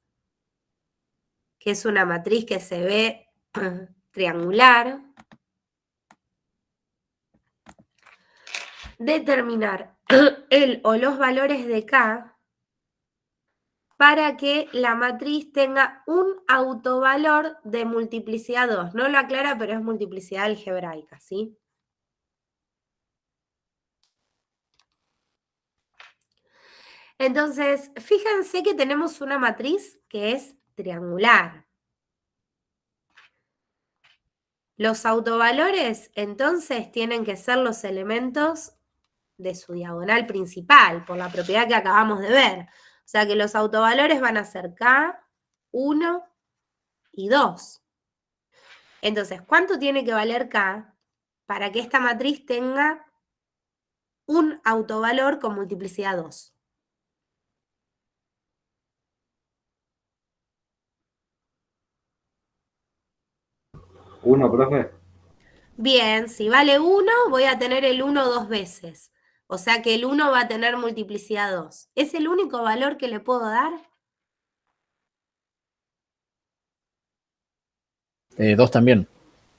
que es una matriz que se ve triangular, determinar el o los valores de K para que la matriz tenga un autovalor de multiplicidad 2. No lo aclara, pero es multiplicidad algebraica, ¿sí? Entonces, fíjense que tenemos una matriz que es triangular. Los autovalores, entonces, tienen que ser los elementos de su diagonal principal, por la propiedad que acabamos de ver. O sea que los autovalores van a ser K, 1 y 2. Entonces, ¿cuánto tiene que valer K para que esta matriz tenga un autovalor con multiplicidad 2? ¿Uno, profe? Bien, si vale 1, voy a tener el 1 2 veces. O sea que el 1 va a tener multiplicidad 2. ¿Es el único valor que le puedo dar? 2 también.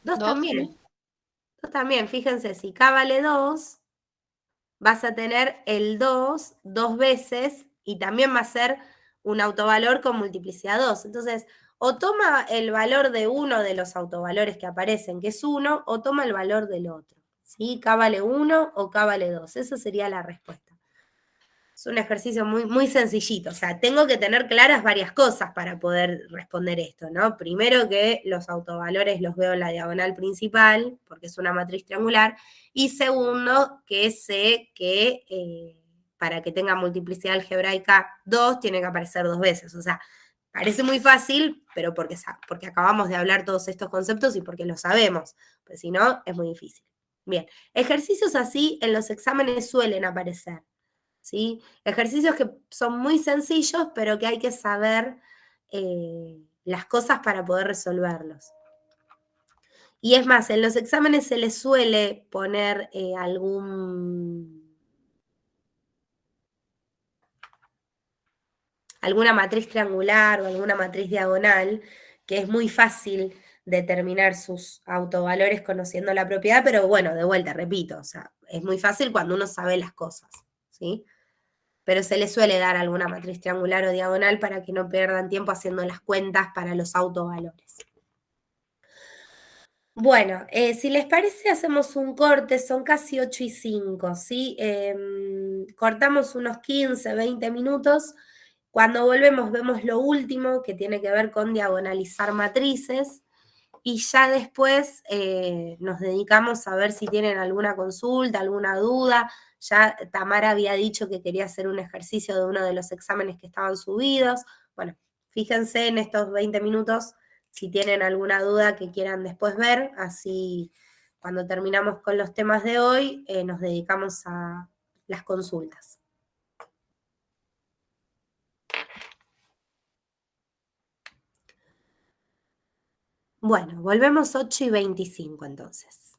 2 Dos, también. sí. 2 también. Fíjense, si K vale 2, vas a tener el 2 2 veces y también va a ser un autovalor con multiplicidad 2. Entonces, o toma el valor de uno de los autovalores que aparecen, que es 1, o toma el valor del otro. ¿Sí? K vale 1 o K vale 2. Esa sería la respuesta. Es un ejercicio muy, muy sencillito. O sea, tengo que tener claras varias cosas para poder responder esto, ¿no? Primero que los autovalores los veo en la diagonal principal, porque es una matriz triangular. Y segundo, que sé que para que tenga multiplicidad algebraica 2, tiene que aparecer 2 veces. O sea, parece muy fácil, pero porque acabamos de hablar todos estos conceptos y porque lo sabemos. Pues si no, es muy difícil. Bien, ejercicios así en los exámenes suelen aparecer. ¿Sí? Ejercicios que son muy sencillos, pero que hay que saber las cosas para poder resolverlos. Y es más, en los exámenes se les suele poner alguna matriz triangular o alguna matriz diagonal, que es muy fácil determinar sus autovalores conociendo la propiedad, pero bueno, de vuelta, repito, o sea, es muy fácil cuando uno sabe las cosas, ¿sí? Pero se les suele dar alguna matriz triangular o diagonal para que no pierdan tiempo haciendo las cuentas para los autovalores. Bueno, si les parece, hacemos un corte, son casi 8:05, ¿sí? Cortamos unos 15, 20 minutos. Cuando volvemos vemos lo último, que tiene que ver con diagonalizar matrices, y ya después nos dedicamos a ver si tienen alguna consulta, alguna duda. Ya Tamara había dicho que quería hacer un ejercicio de uno de los exámenes que estaban subidos. Bueno, fíjense en estos 20 minutos si tienen alguna duda que quieran después ver, así cuando terminamos con los temas de hoy nos dedicamos a las consultas. Bueno, volvemos 8:25 entonces.